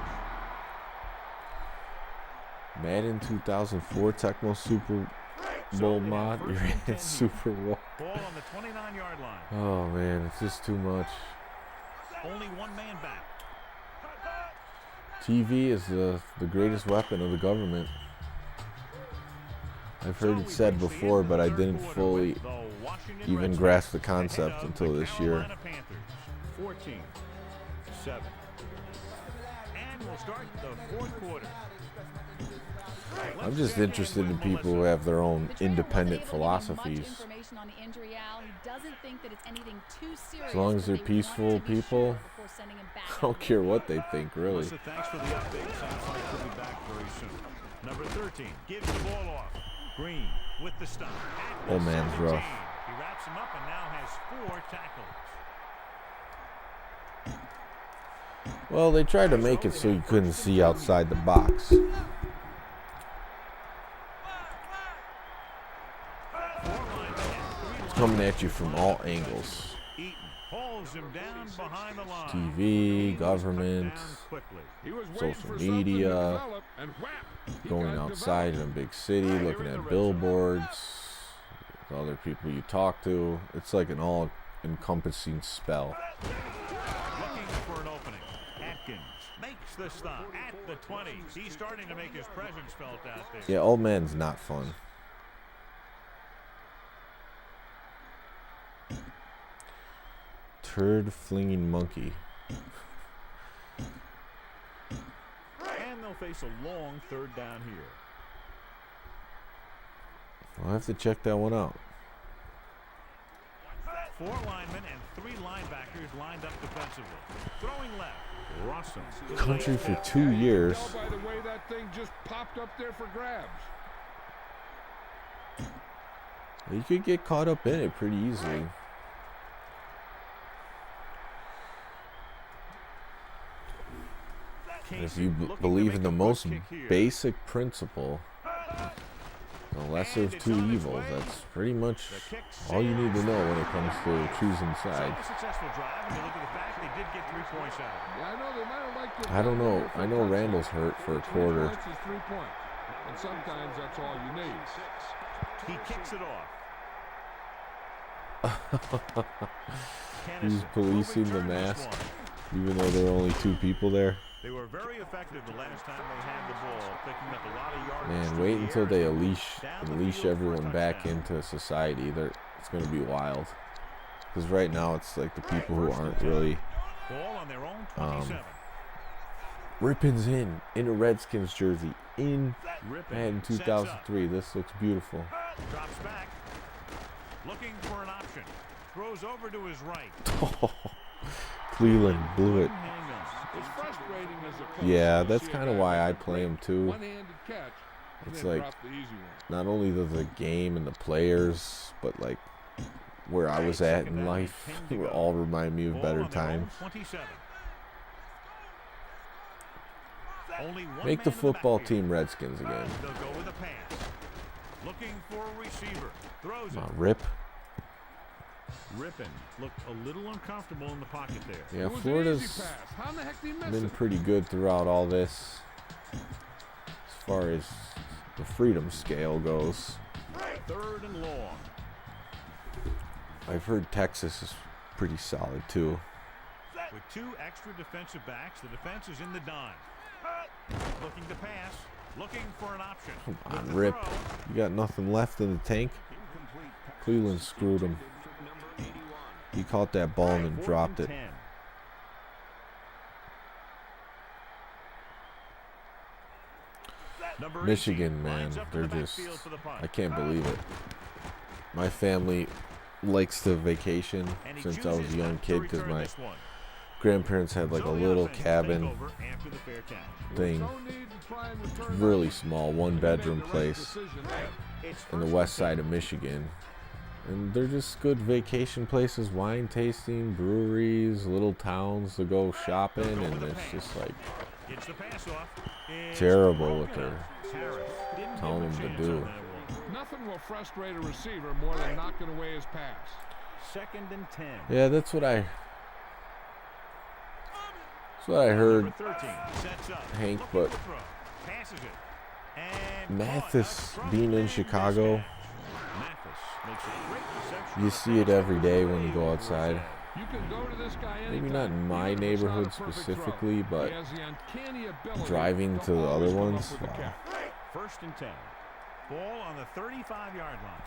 Madden 2004 Tecmo Super Bowl mod. You're in Super Bowl. Ball on the 29-yard line. Oh man, it's just too much. Only one man back. TV is the greatest weapon of the government. I've heard it said before, but I didn't fully even grasp the concept until this year. 14-7. And we'll start the fourth quarter. I'm just interested in people who have their own independent philosophies. As long as they're peaceful people, I don't care what they think, really. Melissa, thanks for the update. Sounds like we'll be back very soon. Number 13 gives the ball off. Green with the stop. Old man's rough. He wraps him up and now has 4 tackles. Well, they tried to make it so you couldn't see outside the box. It's coming at you from all angles. Eaton pulls him down behind the line. TV, government, social media, going outside in a big city, looking at billboards, other people you talk to. It's like an all-encompassing spell. Looking for an opening. Atkins makes the stop at the 20. He's starting to make his presence felt out there. Yeah, old man's not fun. Turd flinging monkey. And they'll face a long third down here. I'll have to check that one out. 4 linemen and 3 linebackers lined up defensively. Throwing left. Russell. Country for 2 years. By the way, that thing just popped up there for grabs. You could get caught up in it pretty easily. And if you believe in the most basic principle, the lesser of two evils, that's pretty much all you need to know when it comes to choosing sides. I don't know. I know Randall's hurt for a quarter. And sometimes that's all you need. He kicks it off. He's policing the mask, even though there are only 2 people there. They were very effective the last time they had the ball, picking up a lot of yards. Man, wait until they unleash everyone back into society. It's going to be wild. Because right now it's like the people who aren't really Ball on their own 27. Rippin's in a Redskins jersey in Madden Sets 2003. This looks beautiful. up. Drops back. Looking for an option. Throws over to his right. Cleveland blew it. It's frustrating as a coach. Yeah, to that's see a kind of guy why I make a play him too. one-handed catch and It's then like drop the easy one. not only the game and the players, but like where I was at in life, it would all remind me of Ball better on their own times. 27. Only one Make the man in football backfield. team Redskins again. They'll go with a pass. Looking for a receiver. Throws Come it. on, Rip. Rippin looked a little uncomfortable in the pocket there. Yeah, It was an Florida's easy pass. How in the heck did he miss been it? pretty good throughout all this as far as the freedom scale goes. 3rd and long. I've heard Texas is pretty solid too. With 2 extra defensive backs, the defense is in the dime. Looking to pass. Looking for an option. Come With on, the Rip. throw. You got nothing left in the tank? Cleveland screwed him. He caught that ball and then 4th dropped and it. 10. Number 18 Michigan, lines man, up in they're the just, backfield for the punt. I can't believe it. My family likes to vacation And he since I was a chooses young not to kid because return my this one. grandparents had like a So the little offense will take cabin over after the fair catch. thing, No need to try and return really that. small, They 1-bedroom made the right place decision there. It's in the first west and side of Michigan. And they're just good vacation places, wine tasting, breweries, little towns to go shopping, and it's just like 10. It's the pass off. It's terrible what broken they're up. Harris didn't telling give a them to chance do. on that one. Nothing will frustrate a receiver more than knocking away his pass. 2nd and 10. Yeah, that's what I heard. Number 13 sets up. Hank, Looking but to throw. Passes it. And Mathis caught. A being in strong Chicago, man Mathis makes a great reception. you see it every day when you go outside. You can go to this guy Maybe anytime, not in my even if it's not a neighborhood perfect specifically, throw. but He has the uncanny ability driving to the always other come up ones, with a wow. catch. 1st and 10. Ball on the 35-yard line.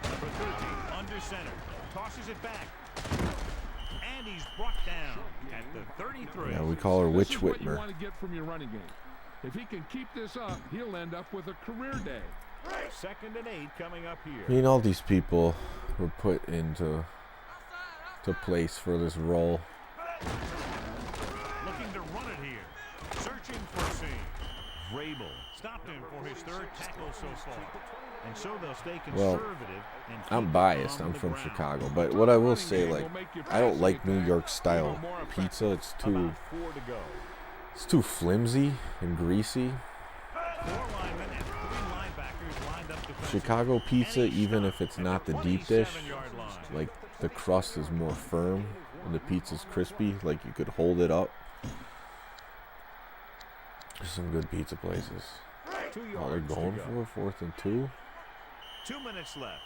Number 13 under center. Tosses it back. And he's brought down at the 33. Yeah, we call her This Witch is what you Whitmer. want to get from your running game. If he can keep this up, he'll end up with a career day. 2nd and 8 coming up here. I mean, all these people were put into place for this role. Looking to run it here. Searching for a seam. Vrabel stopped him for his 3rd tackle so far. And so they'll stay Well, conservative. And keep I'm it biased. on I'm the from ground. Chicago, but what I will say, like, I don't like New York style pizza. It's too About 4 to go. flimsy and greasy. 4 linemen and 3 linebackers lined up defensively. Chicago pizza, And he even stopped if it's at not the deep 27 dish, yard line. like the crust is more firm and the pizza's crispy, like you could hold it up. There's some good pizza places. 2 Oh, they're yards to going go. for 4th and 2. 2 minutes left.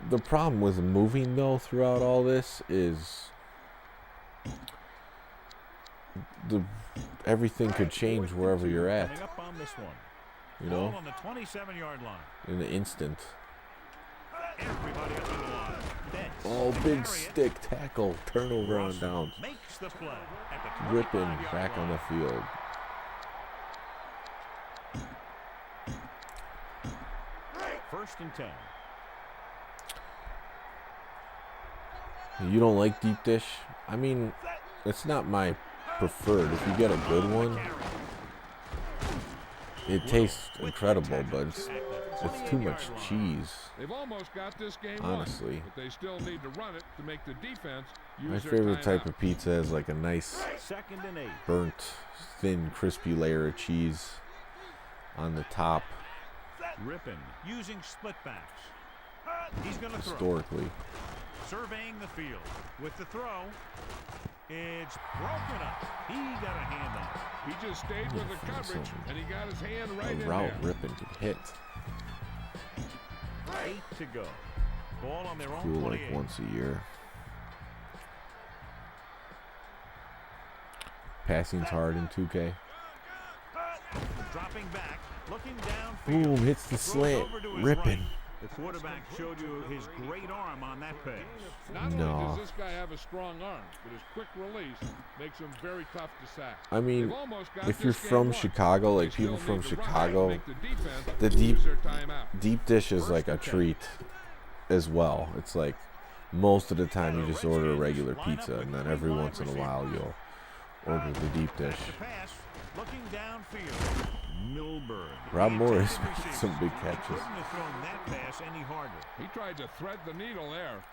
The problem with moving though throughout all this is everything could change wherever you're at, Coming up on this one. you Ball know, on the 27-yard line. in an instant. Everybody up in the line. Then Oh, big Harriet stick tackle, turnover on Russell down. makes the play at the Ripping 25-yard back on line. the field. First and 10. You don't like deep dish? I mean, it's not my preferred. If you get a good one, it tastes incredible, but it's too much cheese. They've almost got this game Honestly. won, but they still need to run it to make the defense use My their favorite type timeout. of pizza is like a nice 2nd and 8. burnt, thin, crispy layer of cheese on the top. Rippin using split backs. He's going to throw. Historically. Surveying the field. With the throw, it's broken up. He got a hand on it. He just stayed with the coverage, and he got his hand right A in route there. Rippin could hit. 8 to go. Ball on their own Cool, 28. like once a year. Passing's hard in 2K. Dropping back, looking downfield. Boom, hits the Throws slant. over to his Rippin. right. The quarterback showed you his great arm on that pass. Not No. only does this guy have a strong arm, but his quick release makes him very tough to sack. I mean, They've almost got if this you're game from won. Chicago, like They still people from need to run Chicago, and make the defense the use their timeout. deep dish is like a 1st and 10. treat as well. It's like most of the time you just order a regular pizza, and then every once in a while you'll order the deep dish. The pass, looking downfield. Milburn. Rob The Morris intended making receiver. some big He catches. couldn't have thrown that pass any harder. He tried to thread the needle there.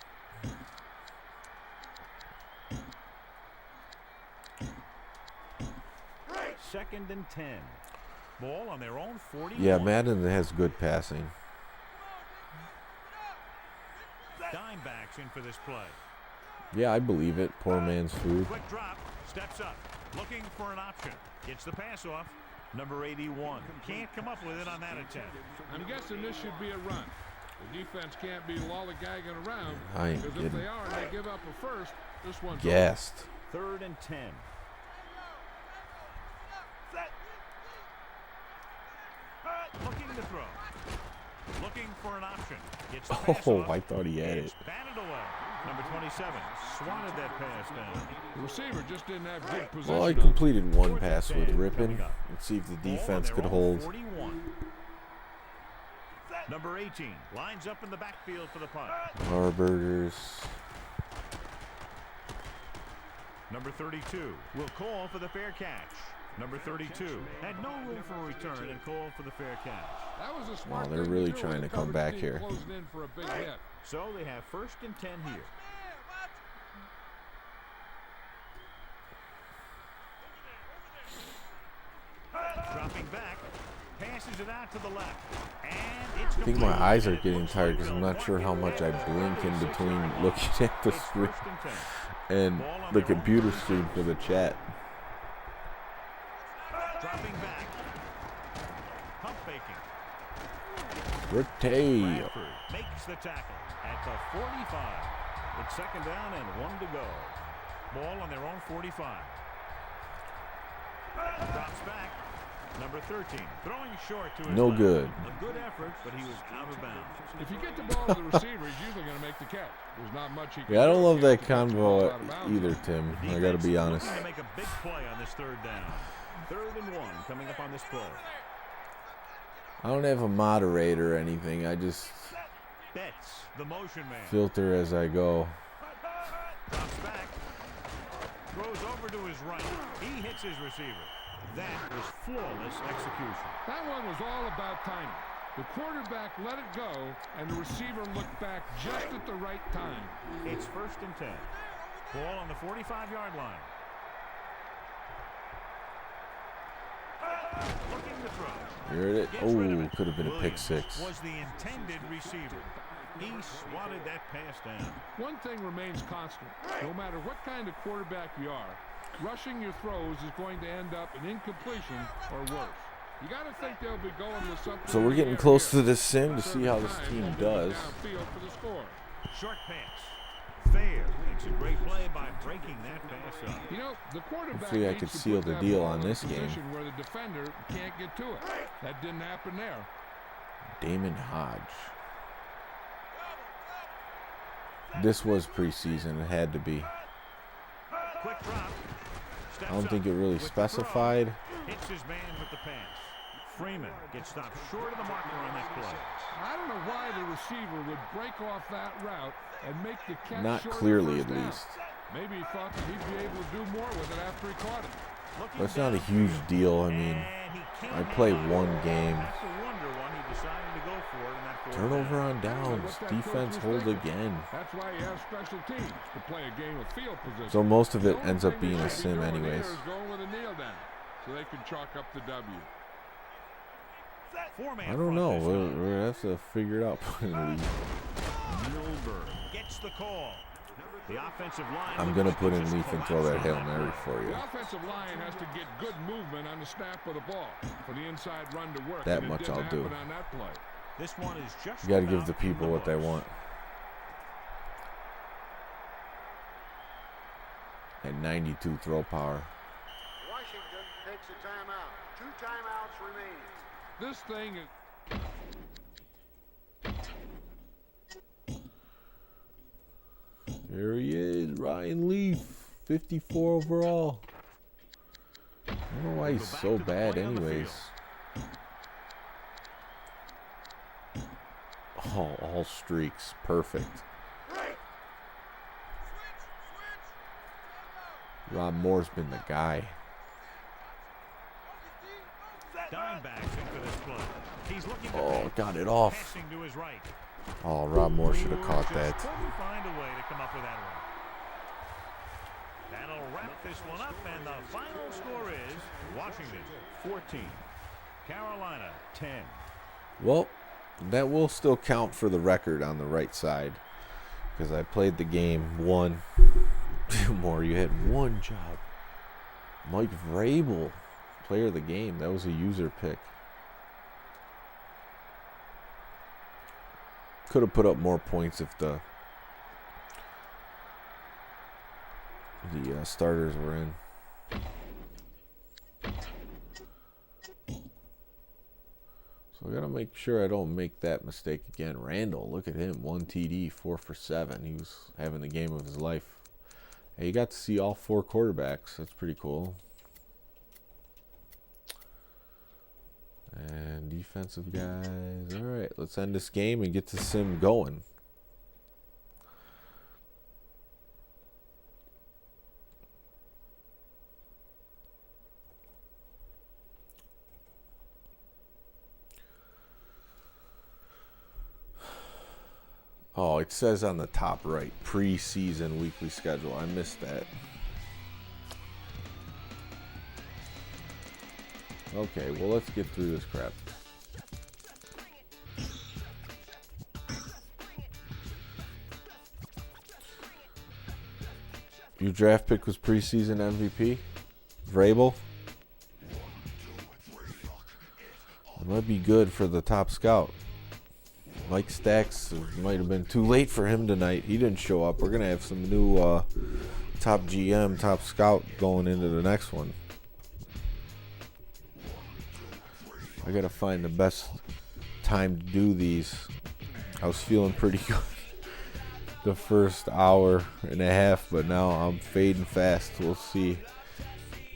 Second and 10. Ball on their own 40. Yeah, Madden has good passing. Dimebacks in for this play. Yeah, I believe it. Poor man's food. Quick drop. Steps up. Looking for an option. Gets the pass off. Number 81. Can't come up with it on that attempt. I'm guessing this should be a run. The defense can't be lollygagging around. I ain't Because if kidding. they are and they give up a first, this one's Gassed. Third and 10. Looking to throw. Looking for an option. Gets the pass Oh, off. I thought he had It's it. batted away. Number 27 swatted that pass down. The receiver just didn't have good position. Well, I on it. completed one 4th and pass 10 with coming Rippin. up. Let's see if the Ball on defense their could own hold. 41. Number 18 lines up in the backfield for the punt. Harburgers. Number 32 will call for the fair catch. Number 32 had no room for a return and called for the fair catch. That was a smart Wow, they're thing really to do trying with to the come coverage back team here. closing in for a big hit. So they have 1st and 10 here. Dropping back, passes it out to the left, and it's I think complete. my eyes are And it getting looks tired like because I'm they'll not sure walk how it much I back. blink in 6 between yards. looking at the It's screen 1st and 10. and Ball on the their own computer 36. screen for the chat. Dropping back. Pump faking. Rotate. Bradford makes the tackle at the 45. It's 2nd down and 1 to go. Ball on their own 45. Drops back. Number 13 throwing short to his No left. good. A good effort, but he was out of bounds. If you get the ball to the receiver, he's usually going to make the catch. There's not much he can Yeah, I don't do love if he that gets the ball convo out of bounds. either, Tim. I gotta Defense be honest. looking to make a big play on this 3rd down. 3rd and 1 coming up on this play. I don't have a moderator or anything. I just Betts, the motion man. filter as I go. Drops back. Throws over to his right. He hits his receiver. That was flawless execution. That one was all about timing. The quarterback let it go, and the receiver looked back just at the right time. It's 1st and 10. Ball on the 45-yard line. Looking to throw. Hear it? Gets rid of Oh, it. could have been a pick Williams 6. was the intended receiver. He swatted that pass down. One thing remains constant. No matter what kind of quarterback you are, rushing your throws is going to end up in incompletion or worse. You got to think they'll be going with something. So we're getting close to this sim to see how this team does. Downfield for the score. Short pass. Fair makes a great play by breaking that pass up. You know, the quarterback Hopefully I needs could to seal put the that deal ball on in a this game. position where the defender can't get to it. That didn't happen there. Damon Hodge. This was preseason. It had to be. Quick drop. Steps I don't think up it really with the specified. throw. Hits his man with the pass. Freeman gets stopped short of the marker on that play. I don't know why the receiver would break off that route and make the catch Not short of clearly, first at down. least. Maybe he thought that he'd be able to do more with it after he caught it. Looking But it's not a downfield, huge deal. I mean, and he can't I play hang on. one game. Have to wonder why he decided to go for it in that 4th Turnover down. on downs. What that Defense coach was hold thinking. again. That's why you have special teams to play a game of field position. So most of The it only ends up thing they being a should be sim doing here anyways. is going with a kneel down so they can chalk up the W. Four-man I don't know. front this We're time. gonna have to figure it out. Milberg gets the call. The offensive line. I'm gonna put in just Leaf and throw that collapsed on Hail Mary play. for you. The offensive line has to get good movement on the snap of the ball for the inside run to work. That and it much didn't I'll do. happen on that play. This one is just You got to give about the people in the what they books. want. And 92 throw power. Washington takes a timeout. 2 timeouts remaining. This thing is. There he is, Ryan Leaf, 54 overall. I don't know why he's so bad anyways. Oh, all streaks, perfect. Rob Moore's been the guy. Dimebacks in for this play. He's looking to Oh, got it off. passing to his right. Oh, Rob Moore should have caught Just that. couldn't find a way to come up with that one. That'll wrap this one up, and the final score is Washington 14, Carolina 10. Well, that will still count for the record on the right side because I played the game, won. More, you had one job. Mike Vrabel, player of the game. That was a user pick. Could have put up more points if the starters were in. So I gotta make sure I don't make that mistake again. Randall, look at him, 1 TD, 4 for 7. He was having the game of his life. Hey, you got to see all 4 quarterbacks. That's pretty cool. And defensive guys. All right, let's end this game and get the sim going. Oh, it says on the top right, preseason weekly schedule. I missed that. Okay, well, let's get through this crap. Your draft pick was preseason MVP? Vrabel? It might be good for the top scout. Mike Stacks, it might have been too late for him tonight. He didn't show up. We're going to have some new top GM, top scout going into the next one. I got to find the best time to do these. I was feeling pretty good the first hour and a half, but now I'm fading fast. We'll see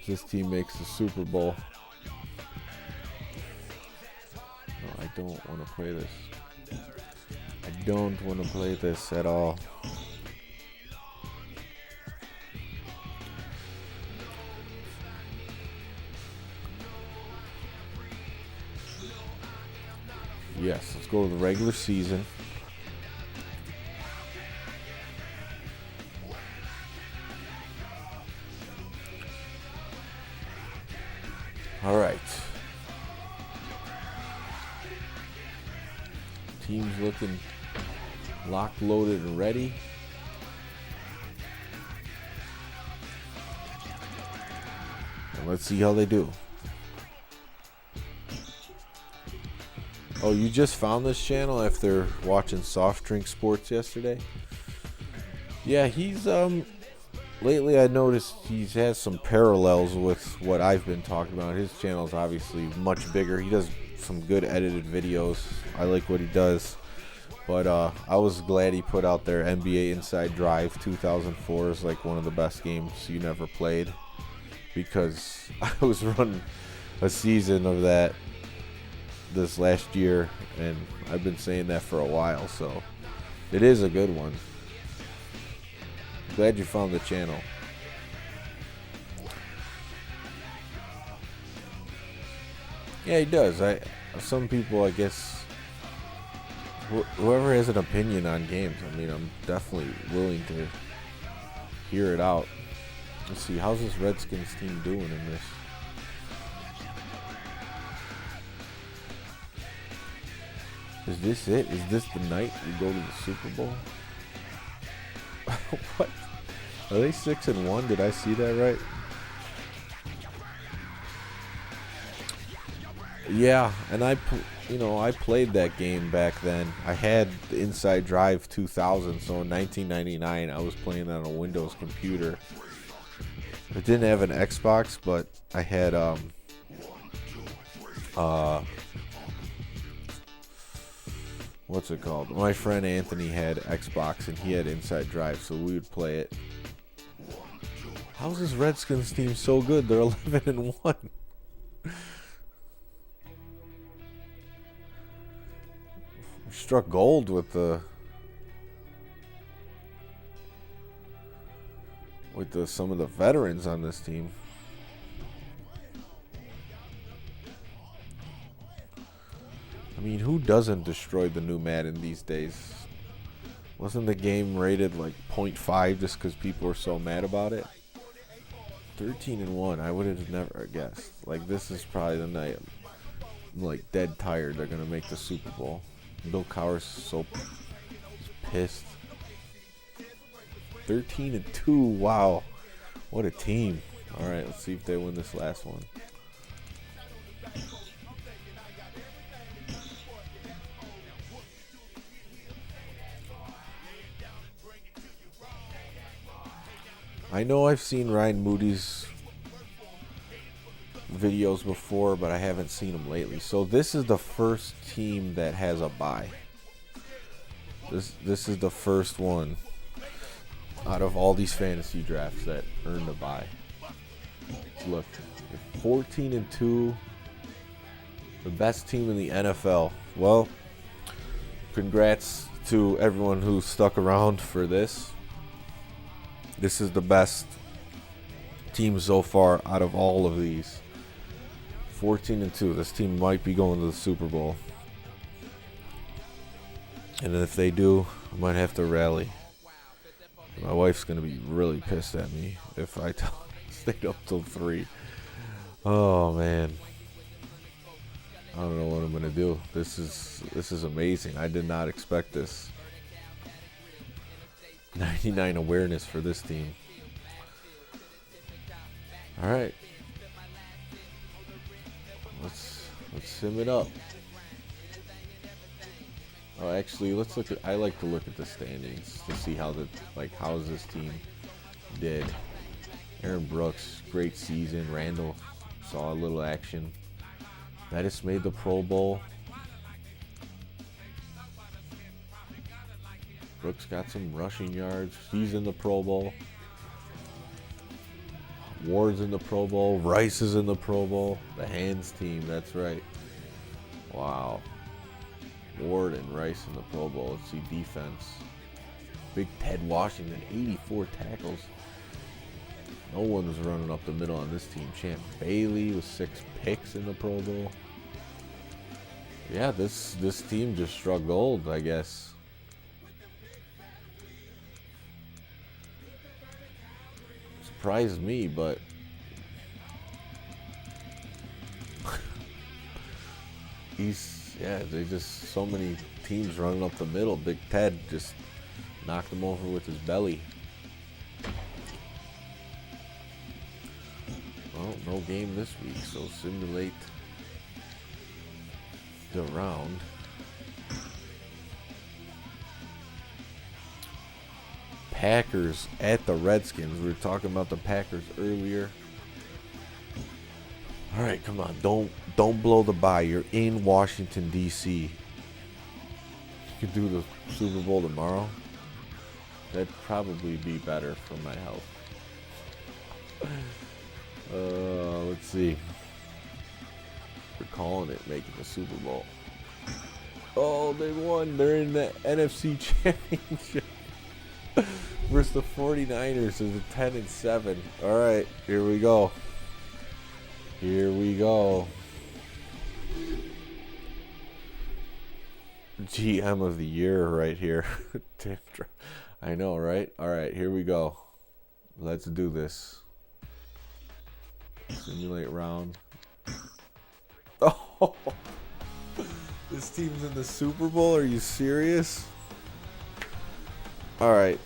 if this team makes the Super Bowl. No, I don't want to play this. I don't want to play this at all. Yes, let's go to the regular season. All right. Team's looking locked, loaded, and ready. And let's see how they do. Oh, you just found this channel after watching Soft Drink Sports yesterday? Yeah, he's lately I noticed he has some parallels with what I've been talking about. His channel is obviously much bigger. He does some good edited videos. I like what he does. But I was glad he put out their NBA Inside Drive 2004 is like one of the best games you never played, because I was running a season of that this last year, and I've been saying that for a while, so it is a good one. Glad you found the channel. Yeah, he does. Some people, I guess, whoever has an opinion on games, I mean, I'm definitely willing to hear it out. Let's see, how's this Redskins team doing in this? Is this it? Is this the night we go to the Super Bowl? What? Are they 6-1? Did I see that right? Yeah, and I played that game back then. I had the Inside Drive 2000, so in 1999 I was playing on a Windows computer. I didn't have an Xbox, but I had what's it called? My friend Anthony had Xbox and he had Inside Drive, so we would play it. How's this Redskins team so good? They're 11-1. Struck gold with some of the veterans on this team. I mean, who doesn't destroy the new Madden these days? Wasn't the game rated like 0.5 just because people were so mad about it? 13-1. I would have never guessed. Like, this is probably the night I'm like dead tired they're gonna make the Super Bowl. Bill Cowher's so pissed. 13-2. Wow, what a team! All right, let's see if they win this last one. I know I've seen Ryan Moody's videos before, but I haven't seen them lately. So this is the first team that has a bye. This is the first one out of all these fantasy drafts that earned a bye. Look, 14-2, the best team in the NFL. Well, congrats to everyone who stuck around for this. This is the best team so far out of all of these. 14-2. This team might be going to the Super Bowl. And if they do, I might have to rally. My wife's going to be really pissed at me if I stayed up till 3. Oh, man. I don't know what I'm going to do. This is amazing. I did not expect this. 99 awareness for this team. All right. Let's sim it up. Oh, actually, let's look at. I like to look at the standings to see how how's this team did. Aaron Brooks, great season. Randall saw a little action. Bettis made the Pro Bowl. Brooks got some rushing yards. He's in the Pro Bowl. Ward's in the Pro Bowl. Rice is in the Pro Bowl. The Hands team, that's right. Wow. Ward and Rice in the Pro Bowl. Let's see defense. Big Ted Washington, 84 tackles. No one was running up the middle on this team. Champ Bailey with 6 picks in the Pro Bowl. Yeah, this team just struck gold, I guess. Surprised me, but they just so many teams running up the middle. Big Ted just knocked him over with his belly. Well, no game this week, so simulate the round. Packers at the Redskins. We were talking about the Packers earlier. All right, come on. Don't blow the bye. You're in Washington, D.C. You could do the Super Bowl tomorrow. That'd probably be better for my health. Let's see. We're calling it making the Super Bowl. Oh, they won. They're in the NFC Championship. Versus the 49ers is a 10-7. All right, here we go. Here we go. GM of the year right here. I know, right? All right, here we go. Let's do this. Simulate round. Oh, This team's in the Super Bowl? Are you serious? All right.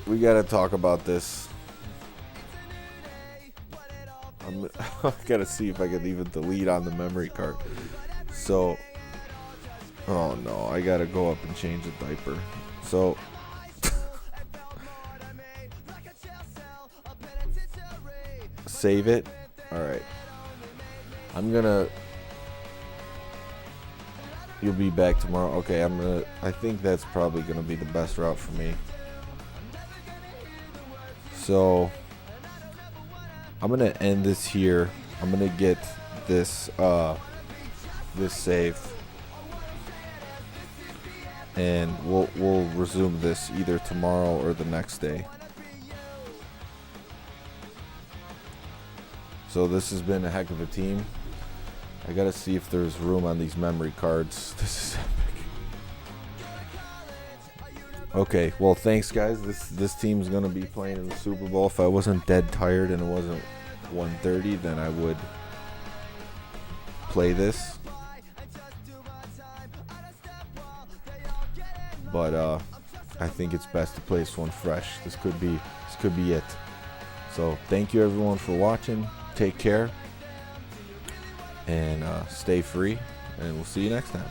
We got to talk about this. I got to see if I can even delete on the memory card. So, oh no, I got to go up and change the diaper. So, save it. All right. You'll be back tomorrow. Okay, I think that's probably gonna be the best route for me. So I'm gonna end this here. I'm gonna get this saved, and we'll resume this either tomorrow or the next day. So this has been a heck of a team. I gotta see if there's room on these memory cards. This is epic. Okay, well, thanks, guys. This team's gonna be playing in the Super Bowl. If I wasn't dead tired and it wasn't 1:30, then I would play this. But I think it's best to play this one fresh. This could be it. So thank you everyone for watching. Take care. And stay free, and we'll see you next time.